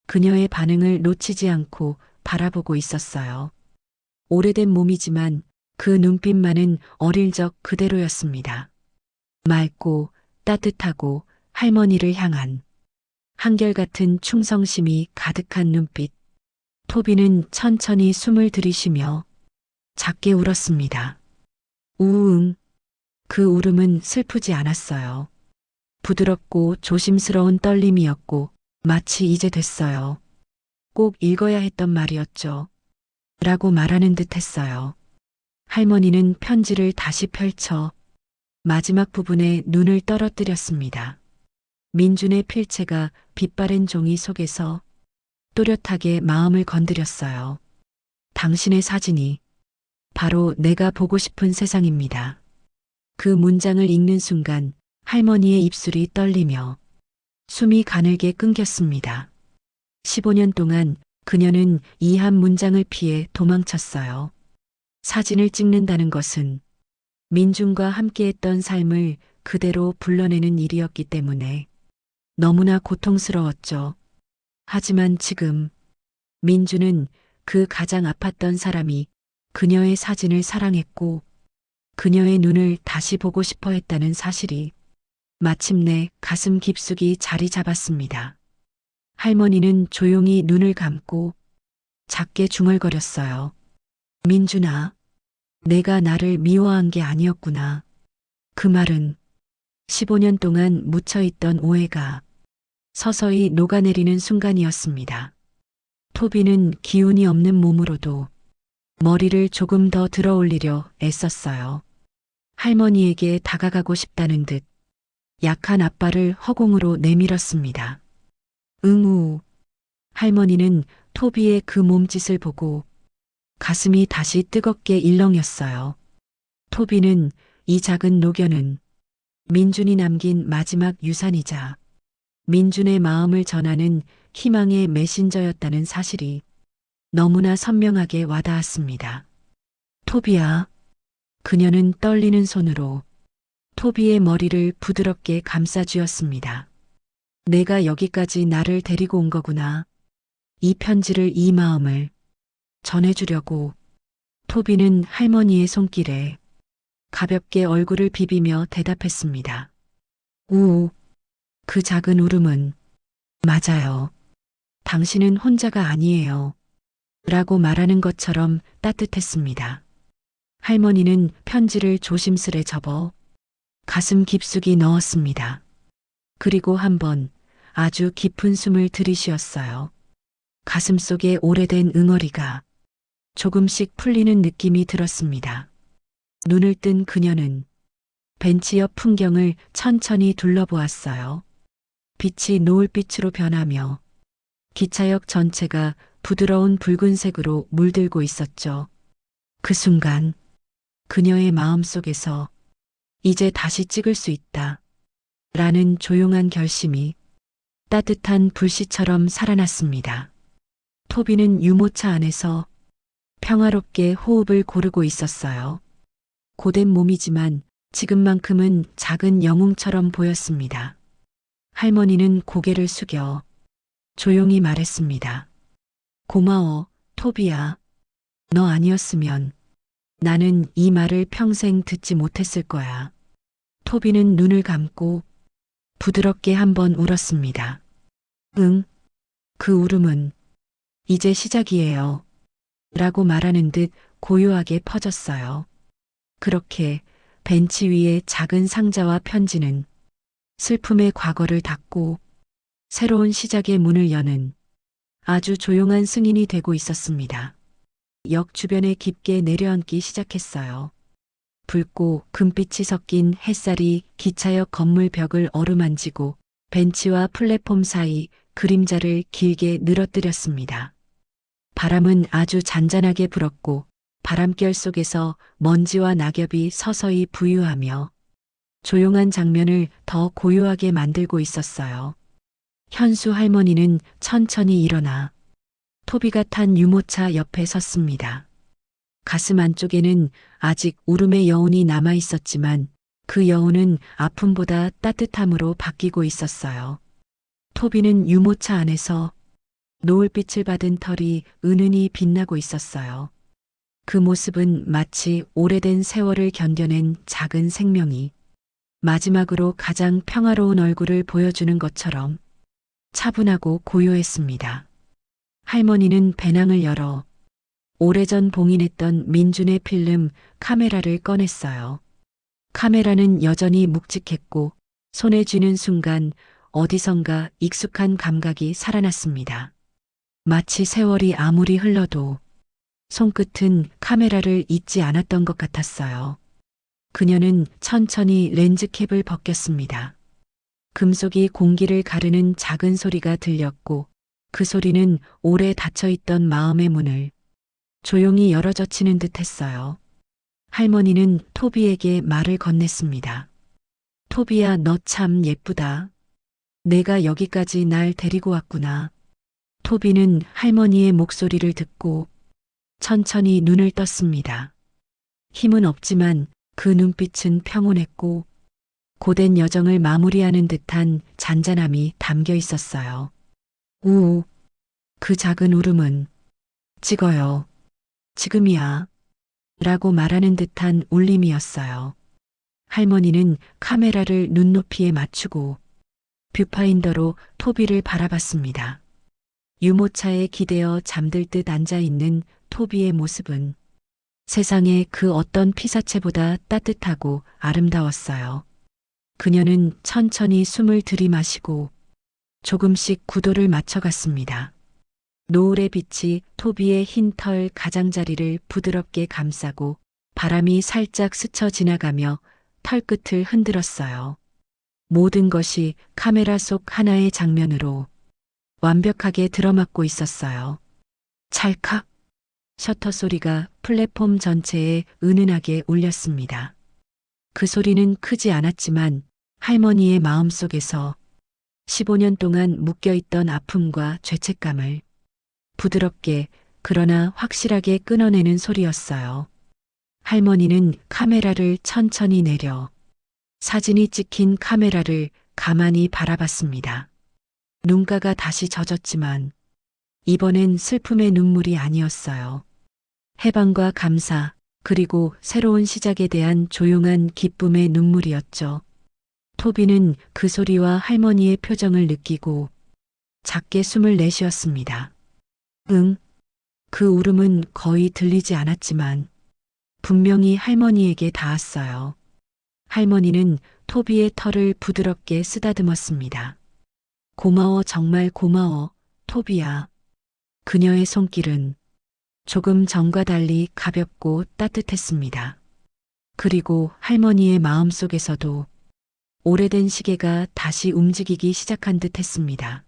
그녀의 반응을 놓치지 않고 바라보고 있었어요. 오래된 몸이지만 그 눈빛만은 어릴 적 그대로였습니다. 맑고 따뜻하고 할머니를 향한 한결같은 충성심이 가득한 눈빛. 토비는 천천히 숨을 들이쉬며 작게 울었습니다. 우웅. 그 울음은 슬프지 않았어요. 부드럽고 조심스러운 떨림이었고 마치 이제 됐어요. 꼭 읽어야 했던 말이었죠. 라고 말하는 듯 했어요. 할머니는 편지를 다시 펼쳐 마지막 부분에 눈을 떨어뜨렸습니다. 민준의 필체가 빛바랜 종이 속에서 또렷하게 마음을 건드렸어요. 당신의 사진이 바로 내가 보고 싶은 세상입니다. 그 문장을 읽는 순간 할머니의 입술이 떨리며 숨이 가늘게 끊겼습니다. 15년 동안 그녀는 이 한 문장을 피해 도망쳤어요. 사진을 찍는다는 것은 민준과 함께했던 삶을 그대로 불러내는 일이었기 때문에 너무나 고통스러웠죠. 하지만 지금 민준은 그 가장 아팠던 사람이 그녀의 사진을 사랑했고 그녀의 눈을 다시 보고 싶어 했다는 사실이 마침내 가슴 깊숙이 자리 잡았습니다. 할머니는 조용히 눈을 감고 작게 중얼거렸어요. 민준아, 내가 나를 미워한 게 아니었구나. 그 말은 15년 동안 묻혀있던 오해가 서서히 녹아내리는 순간이었습니다. 토비는 기운이 없는 몸으로도 머리를 조금 더 들어 올리려 애썼어요. 할머니에게 다가가고 싶다는 듯 약한 아빠를 허공으로 내밀었습니다. 응우. 할머니는 토비의 그 몸짓을 보고 가슴이 다시 뜨겁게 일렁였어요. 토비는 이 작은 노견은 민준이 남긴 마지막 유산이자 민준의 마음을 전하는 희망의 메신저였다는 사실이 너무나 선명하게 와닿았습니다. 토비야. 그녀는 떨리는 손으로 토비의 머리를 부드럽게 감싸쥐었습니다. 내가 여기까지 나를 데리고 온 거구나. 이 편지를, 이 마음을 전해주려고. 토비는 할머니의 손길에 가볍게 얼굴을 비비며 대답했습니다. 우. 그 작은 울음은 맞아요. 당신은 혼자가 아니에요. 라고 말하는 것처럼 따뜻했습니다. 할머니는 편지를 조심스레 접어 가슴 깊숙이 넣었습니다. 그리고 한번 아주 깊은 숨을 들이쉬었어요. 가슴 속에 오래된 응어리가 조금씩 풀리는 느낌이 들었습니다. 눈을 뜬 그녀는 벤치 옆 풍경을 천천히 둘러보았어요. 빛이 노을빛으로 변하며 기차역 전체가 부드러운 붉은색으로 물들고 있었죠. 그 순간 그녀의 마음속에서 이제 다시 찍을 수 있다 라는 조용한 결심이 따뜻한 불씨처럼 살아났습니다. 토비는 유모차 안에서 평화롭게 호흡을 고르고 있었어요. 고된 몸이지만 지금만큼은 작은 영웅처럼 보였습니다. 할머니는 고개를 숙여 조용히 말했습니다. 고마워, 토비야. 너 아니었으면 나는 이 말을 평생 듣지 못했을 거야. 토비는 눈을 감고 부드럽게 한번 울었습니다. 응, 그 울음은 이제 시작이에요. 라고 말하는 듯 고요하게 퍼졌어요. 그렇게 벤치 위에 작은 상자와 편지는 슬픔의 과거를 닫고 새로운 시작의 문을 여는 아주 조용한 승인이 되고 있었습니다. 역 주변에 깊게 내려앉기 시작했어요. 붉고 금빛이 섞인 햇살이 기차역 건물 벽을 어루만지고 벤치와 플랫폼 사이 그림자를 길게 늘어뜨렸습니다. 바람은 아주 잔잔하게 불었고 바람결 속에서 먼지와 낙엽이 서서히 부유하며 조용한 장면을 더 고요하게 만들고 있었어요. 현수 할머니는 천천히 일어나 토비가 탄 유모차 옆에 섰습니다. 가슴 안쪽에는 아직 울음의 여운이 남아 있었지만 그 여운은 아픔보다 따뜻함으로 바뀌고 있었어요. 토비는 유모차 안에서 노을빛을 받은 털이 은은히 빛나고 있었어요. 그 모습은 마치 오래된 세월을 견뎌낸 작은 생명이 마지막으로 가장 평화로운 얼굴을 보여주는 것처럼 차분하고 고요했습니다. 할머니는 배낭을 열어 오래전 봉인했던 민준의 필름 카메라를 꺼냈어요. 카메라는 여전히 묵직했고 손에 쥐는 순간 어디선가 익숙한 감각이 살아났습니다. 마치 세월이 아무리 흘러도 손끝은 카메라를 잊지 않았던 것 같았어요. 그녀는 천천히 렌즈캡을 벗겼습니다. 금속이 공기를 가르는 작은 소리가 들렸고 그 소리는 오래 닫혀있던 마음의 문을 조용히 열어젖히는 듯 했어요. 할머니는 토비에게 말을 건넸습니다. 토비야, 너 참 예쁘다. 내가 여기까지 날 데리고 왔구나. 토비는 할머니의 목소리를 듣고 천천히 눈을 떴습니다. 힘은 없지만 그 눈빛은 평온했고 고된 여정을 마무리하는 듯한 잔잔함이 담겨 있었어요. 우, 그 작은 울음은 찍어요. 지금이야. 라고 말하는 듯한 울림이었어요. 할머니는 카메라를 눈높이에 맞추고 뷰파인더로 토비를 바라봤습니다. 유모차에 기대어 잠들 듯 앉아있는 토비의 모습은 세상의 그 어떤 피사체보다 따뜻하고 아름다웠어요. 그녀는 천천히 숨을 들이마시고 조금씩 구도를 맞춰갔습니다. 노을의 빛이 토비의 흰 털 가장자리를 부드럽게 감싸고 바람이 살짝 스쳐 지나가며 털끝을 흔들었어요. 모든 것이 카메라 속 하나의 장면으로 완벽하게 들어맞고 있었어요. 찰칵! 셔터 소리가 플랫폼 전체에 은은하게 울렸습니다. 그 소리는 크지 않았지만 할머니의 마음속에서 15년 동안 묶여있던 아픔과 죄책감을 부드럽게 그러나 확실하게 끊어내는 소리였어요. 할머니는 카메라를 천천히 내려 사진이 찍힌 카메라를 가만히 바라봤습니다. 눈가가 다시 젖었지만 이번엔 슬픔의 눈물이 아니었어요. 해방과 감사, 그리고 새로운 시작에 대한 조용한 기쁨의 눈물이었죠. 토비는 그 소리와 할머니의 표정을 느끼고 작게 숨을 내쉬었습니다. 응, 그 울음은 거의 들리지 않았지만 분명히 할머니에게 닿았어요. 할머니는 토비의 털을 부드럽게 쓰다듬었습니다. 고마워, 정말 고마워, 토비야. 그녀의 손길은 조금 전과 달리 가볍고 따뜻했습니다. 그리고 할머니의 마음속에서도 오래된 시계가 다시 움직이기 시작한 듯 했습니다.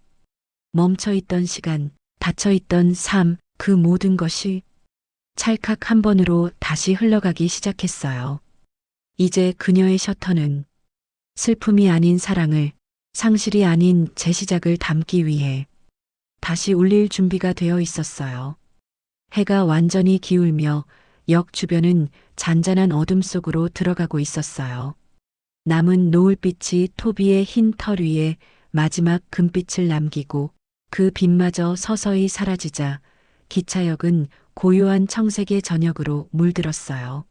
멈춰있던 시간, 닫혀있던 삶, 그 모든 것이 찰칵 한 번으로 다시 흘러가기 시작했어요. 이제 그녀의 셔터는 슬픔이 아닌 사랑을, 상실이 아닌 재시작을 담기 위해 다시 울릴 준비가 되어 있었어요. 해가 완전히 기울며 역 주변은 잔잔한 어둠 속으로 들어가고 있었어요. 남은 노을빛이 토비의 흰 털 위에 마지막 금빛을 남기고 그 빛마저 서서히 사라지자 기차역은 고요한 청색의 저녁으로 물들었어요.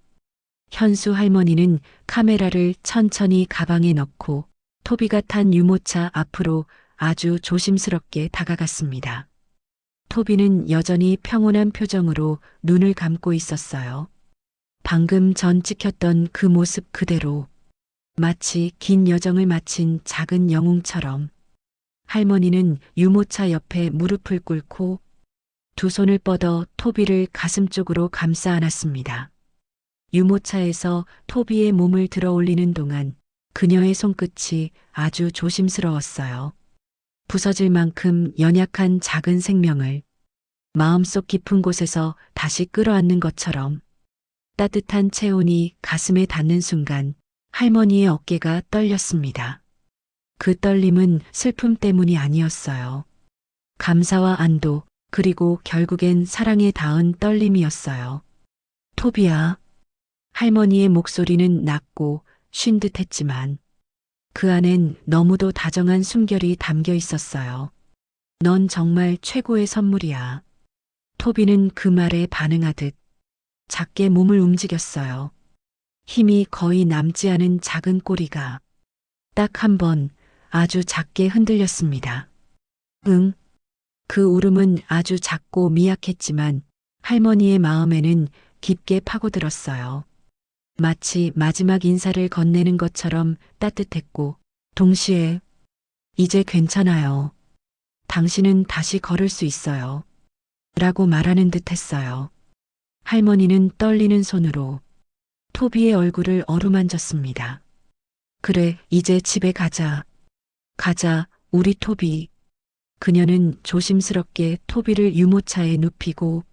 현수 할머니는 카메라를 천천히 가방에 넣고 토비가 탄 유모차 앞으로 아주 조심스럽게 다가갔습니다. 토비는 여전히 평온한 표정으로 눈을 감고 있었어요. 방금 전 찍혔던 그 모습 그대로 마치 긴 여정을 마친 작은 영웅처럼. 할머니는 유모차 옆에 무릎을 꿇고 두 손을 뻗어 토비를 가슴 쪽으로 감싸 안았습니다. 유모차에서 토비의 몸을 들어 올리는 동안 그녀의 손끝이 아주 조심스러웠어요. 부서질 만큼 연약한 작은 생명을 마음속 깊은 곳에서 다시 끌어안는 것처럼. 따뜻한 체온이 가슴에 닿는 순간 할머니의 어깨가 떨렸습니다. 그 떨림은 슬픔 때문이 아니었어요. 감사와 안도, 그리고 결국엔 사랑에 닿은 떨림이었어요. 토비야. 할머니의 목소리는 낮고 쉰 듯했지만 그 안엔 너무도 다정한 숨결이 담겨 있었어요. 넌 정말 최고의 선물이야. 토비는 그 말에 반응하듯 작게 몸을 움직였어요. 힘이 거의 남지 않은 작은 꼬리가 딱 한 번 아주 작게 흔들렸습니다. 응. 그 울음은 아주 작고 미약했지만 할머니의 마음에는 깊게 파고들었어요. 마치 마지막 인사를 건네는 것처럼 따뜻했고 동시에 이제 괜찮아요. 당신은 다시 걸을 수 있어요. 라고 말하는 듯 했어요. 할머니는 떨리는 손으로 토비의 얼굴을 어루만졌습니다. 그래, 이제 집에 가자. 가자, 우리 토비. 그녀는 조심스럽게 토비를 유모차에 눕히고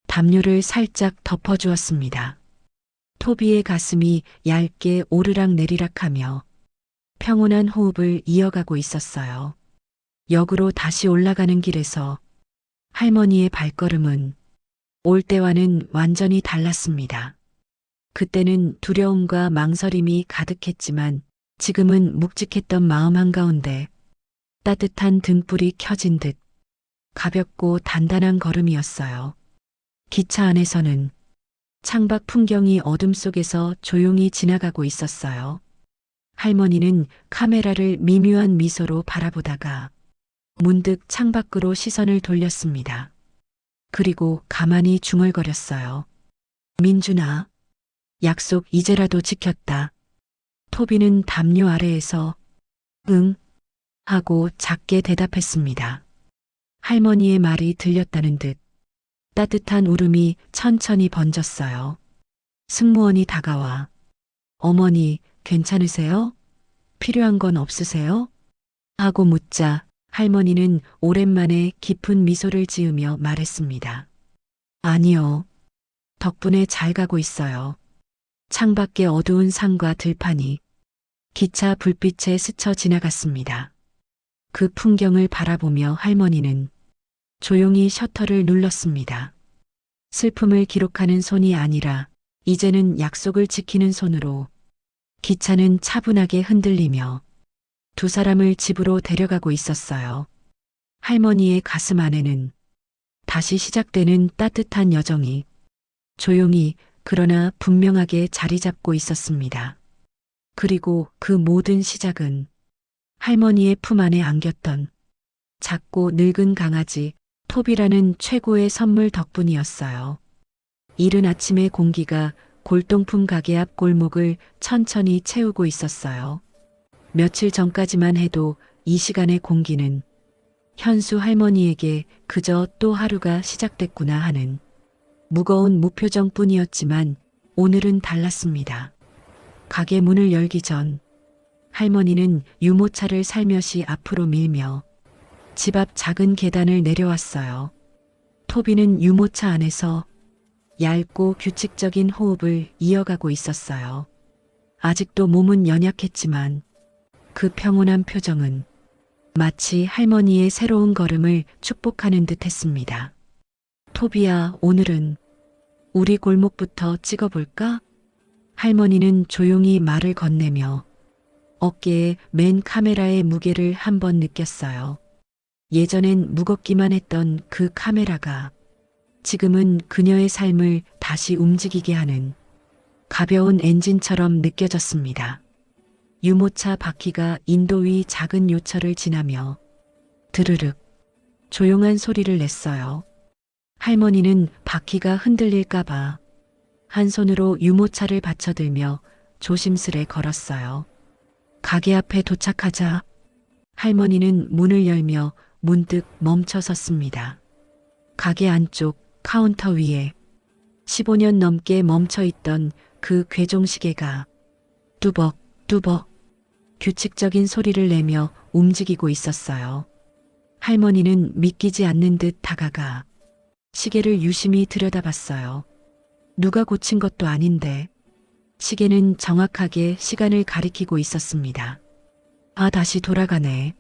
담요를 살짝 덮어주었습니다. 토비의 가슴이 얇게 오르락 내리락하며 평온한 호흡을 이어가고 있었어요. 역으로 다시 올라가는 길에서 할머니의 발걸음은 올 때와는 완전히 달랐습니다. 그때는 두려움과 망설임이 가득했지만 지금은 묵직했던 마음 한가운데 따뜻한 등불이 켜진 듯 가볍고 단단한 걸음이었어요. 기차 안에서는 창밖 풍경이 어둠 속에서 조용히 지나가고 있었어요. 할머니는 카메라를 미묘한 미소로 바라보다가 문득 창밖으로 시선을 돌렸습니다. 그리고 가만히 중얼거렸어요. 민준아, 약속 이제라도 지켰다. 토비는 담요 아래에서 응 하고 작게 대답했습니다. 할머니의 말이 들렸다는 듯 따뜻한 울음이 천천히 번졌어요. 승무원이 다가와 어머니 괜찮으세요? 필요한 건 없으세요? 하고 묻자 할머니는 오랜만에 깊은 미소를 지으며 말했습니다. 아니요. 덕분에 잘 가고 있어요. 창밖의 어두운 산과 들판이 기차 불빛에 스쳐 지나갔습니다. 그 풍경을 바라보며 할머니는 조용히 셔터를 눌렀습니다. 슬픔을 기록하는 손이 아니라 이제는 약속을 지키는 손으로 기차는 차분하게 흔들리며 두 사람을 집으로 데려가고 있었어요. 할머니의 가슴 안에는 다시 시작되는 따뜻한 여정이 조용히 그러나 분명하게 자리 잡고 있었습니다. 그리고 그 모든 시작은 할머니의 품 안에 안겼던 작고 늙은 강아지 톱이라는 최고의 선물 덕분이었어요. 이른 아침의 공기가 골동품 가게 앞 골목을 천천히 채우고 있었어요. 며칠 전까지만 해도 이 시간의 공기는 현수 할머니에게 그저 또 하루가 시작됐구나 하는 무거운 무표정뿐이었지만 오늘은 달랐습니다. 가게 문을 열기 전 할머니는 유모차를 살며시 앞으로 밀며 집 앞 작은 계단을 내려왔어요. 토비는 유모차 안에서 얇고 규칙적인 호흡을 이어가고 있었어요. 아직도 몸은 연약했지만 그 평온한 표정은 마치 할머니의 새로운 걸음을 축복하는 듯 했습니다. 토비야, 오늘은 우리 골목부터 찍어볼까? 할머니는 조용히 말을 건네며 어깨에 맨 카메라의 무게를 한번 느꼈어요. 예전엔 무겁기만 했던 그 카메라가 지금은 그녀의 삶을 다시 움직이게 하는 가벼운 엔진처럼 느껴졌습니다. 유모차 바퀴가 인도 위 작은 요철을 지나며 드르륵 조용한 소리를 냈어요. 할머니는 바퀴가 흔들릴까봐 한 손으로 유모차를 받쳐들며 조심스레 걸었어요. 가게 앞에 도착하자 할머니는 문을 열며 문득 멈춰 섰습니다. 가게 안쪽 카운터 위에 15년 넘게 멈춰 있던 그 괴종시계가 뚜벅뚜벅 규칙적인 소리를 내며 움직이고 있었어요. 할머니는 믿기지 않는 듯 다가가 시계를 유심히 들여다봤어요. 누가 고친 것도 아닌데 시계는 정확하게 시간을 가리키고 있었습니다. 아, 다시 돌아가네.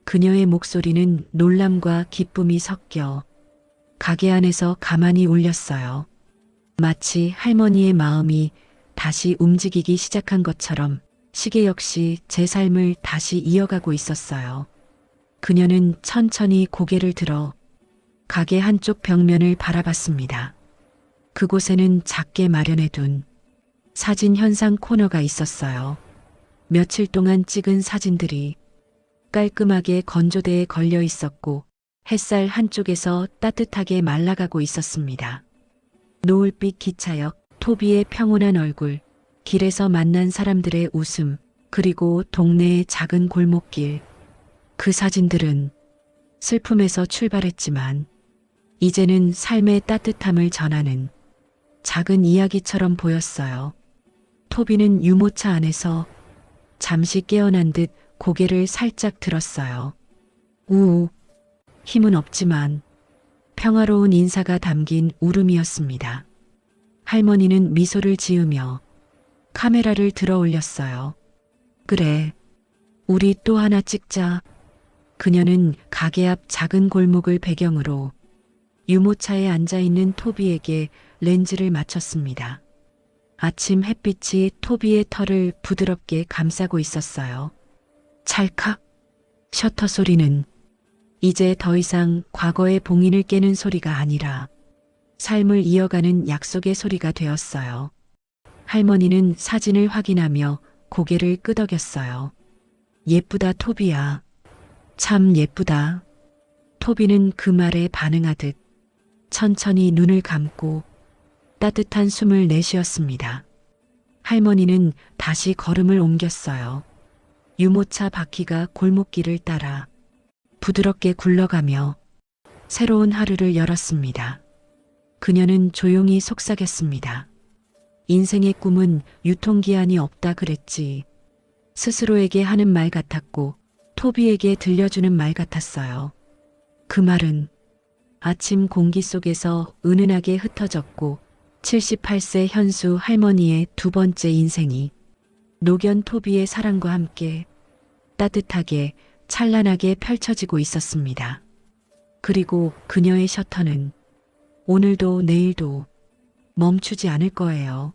그녀의 목소리는 놀람과 기쁨이 섞여 가게 안에서 가만히 울렸어요. 마치 할머니의 마음이 다시 움직이기 시작한 것처럼 시계 역시 제 삶을 다시 이어가고 있었어요. 그녀는 천천히 고개를 들어 가게 한쪽 벽면을 바라봤습니다. 그곳에는 작게 마련해둔 사진 현상 코너가 있었어요. 며칠 동안 찍은 사진들이 깔끔하게 건조대에 걸려 있었고 햇살 한쪽에서 따뜻하게 말라가고 있었습니다. 노을빛 기차역, 토비의 평온한 얼굴, 길에서 만난 사람들의 웃음, 그리고 동네의 작은 골목길. 그 사진들은 슬픔에서 출발했지만 이제는 삶의 따뜻함을 전하는 작은 이야기처럼 보였어요. 토비는 유모차 안에서 잠시 깨어난 듯 고개를 살짝 들었어요. 우우, 힘은 없지만 평화로운 인사가 담긴 울음이었습니다. 할머니는 미소를 지으며 카메라를 들어 올렸어요. 그래, 우리 또 하나 찍자. 그녀는 가게 앞 작은 골목을 배경으로 유모차에 앉아있는 토비에게 렌즈를 맞췄습니다. 아침 햇빛이 토비의 털을 부드럽게 감싸고 있었어요. 찰칵, 셔터 소리는 이제 더 이상 과거의 봉인을 깨는 소리가 아니라 삶을 이어가는 약속의 소리가 되었어요. 할머니는 사진을 확인하며 고개를 끄덕였어요. 예쁘다, 토비야. 참 예쁘다. 토비는 그 말에 반응하듯 천천히 눈을 감고 따뜻한 숨을 내쉬었습니다. 할머니는 다시 걸음을 옮겼어요. 유모차 바퀴가 골목길을 따라 부드럽게 굴러가며 새로운 하루를 열었습니다. 그녀는 조용히 속삭였습니다. 인생의 꿈은 유통기한이 없다 그랬지. 스스로에게 하는 말 같았고 토비에게 들려주는 말 같았어요. 그 말은 아침 공기 속에서 은은하게 흩어졌고 78세 현수 할머니의 두 번째 인생이 노견 토비의 사랑과 함께 따뜻하게 찬란하게 펼쳐지고 있었습니다. 그리고 그녀의 셔터는 오늘도 내일도 멈추지 않을 거예요.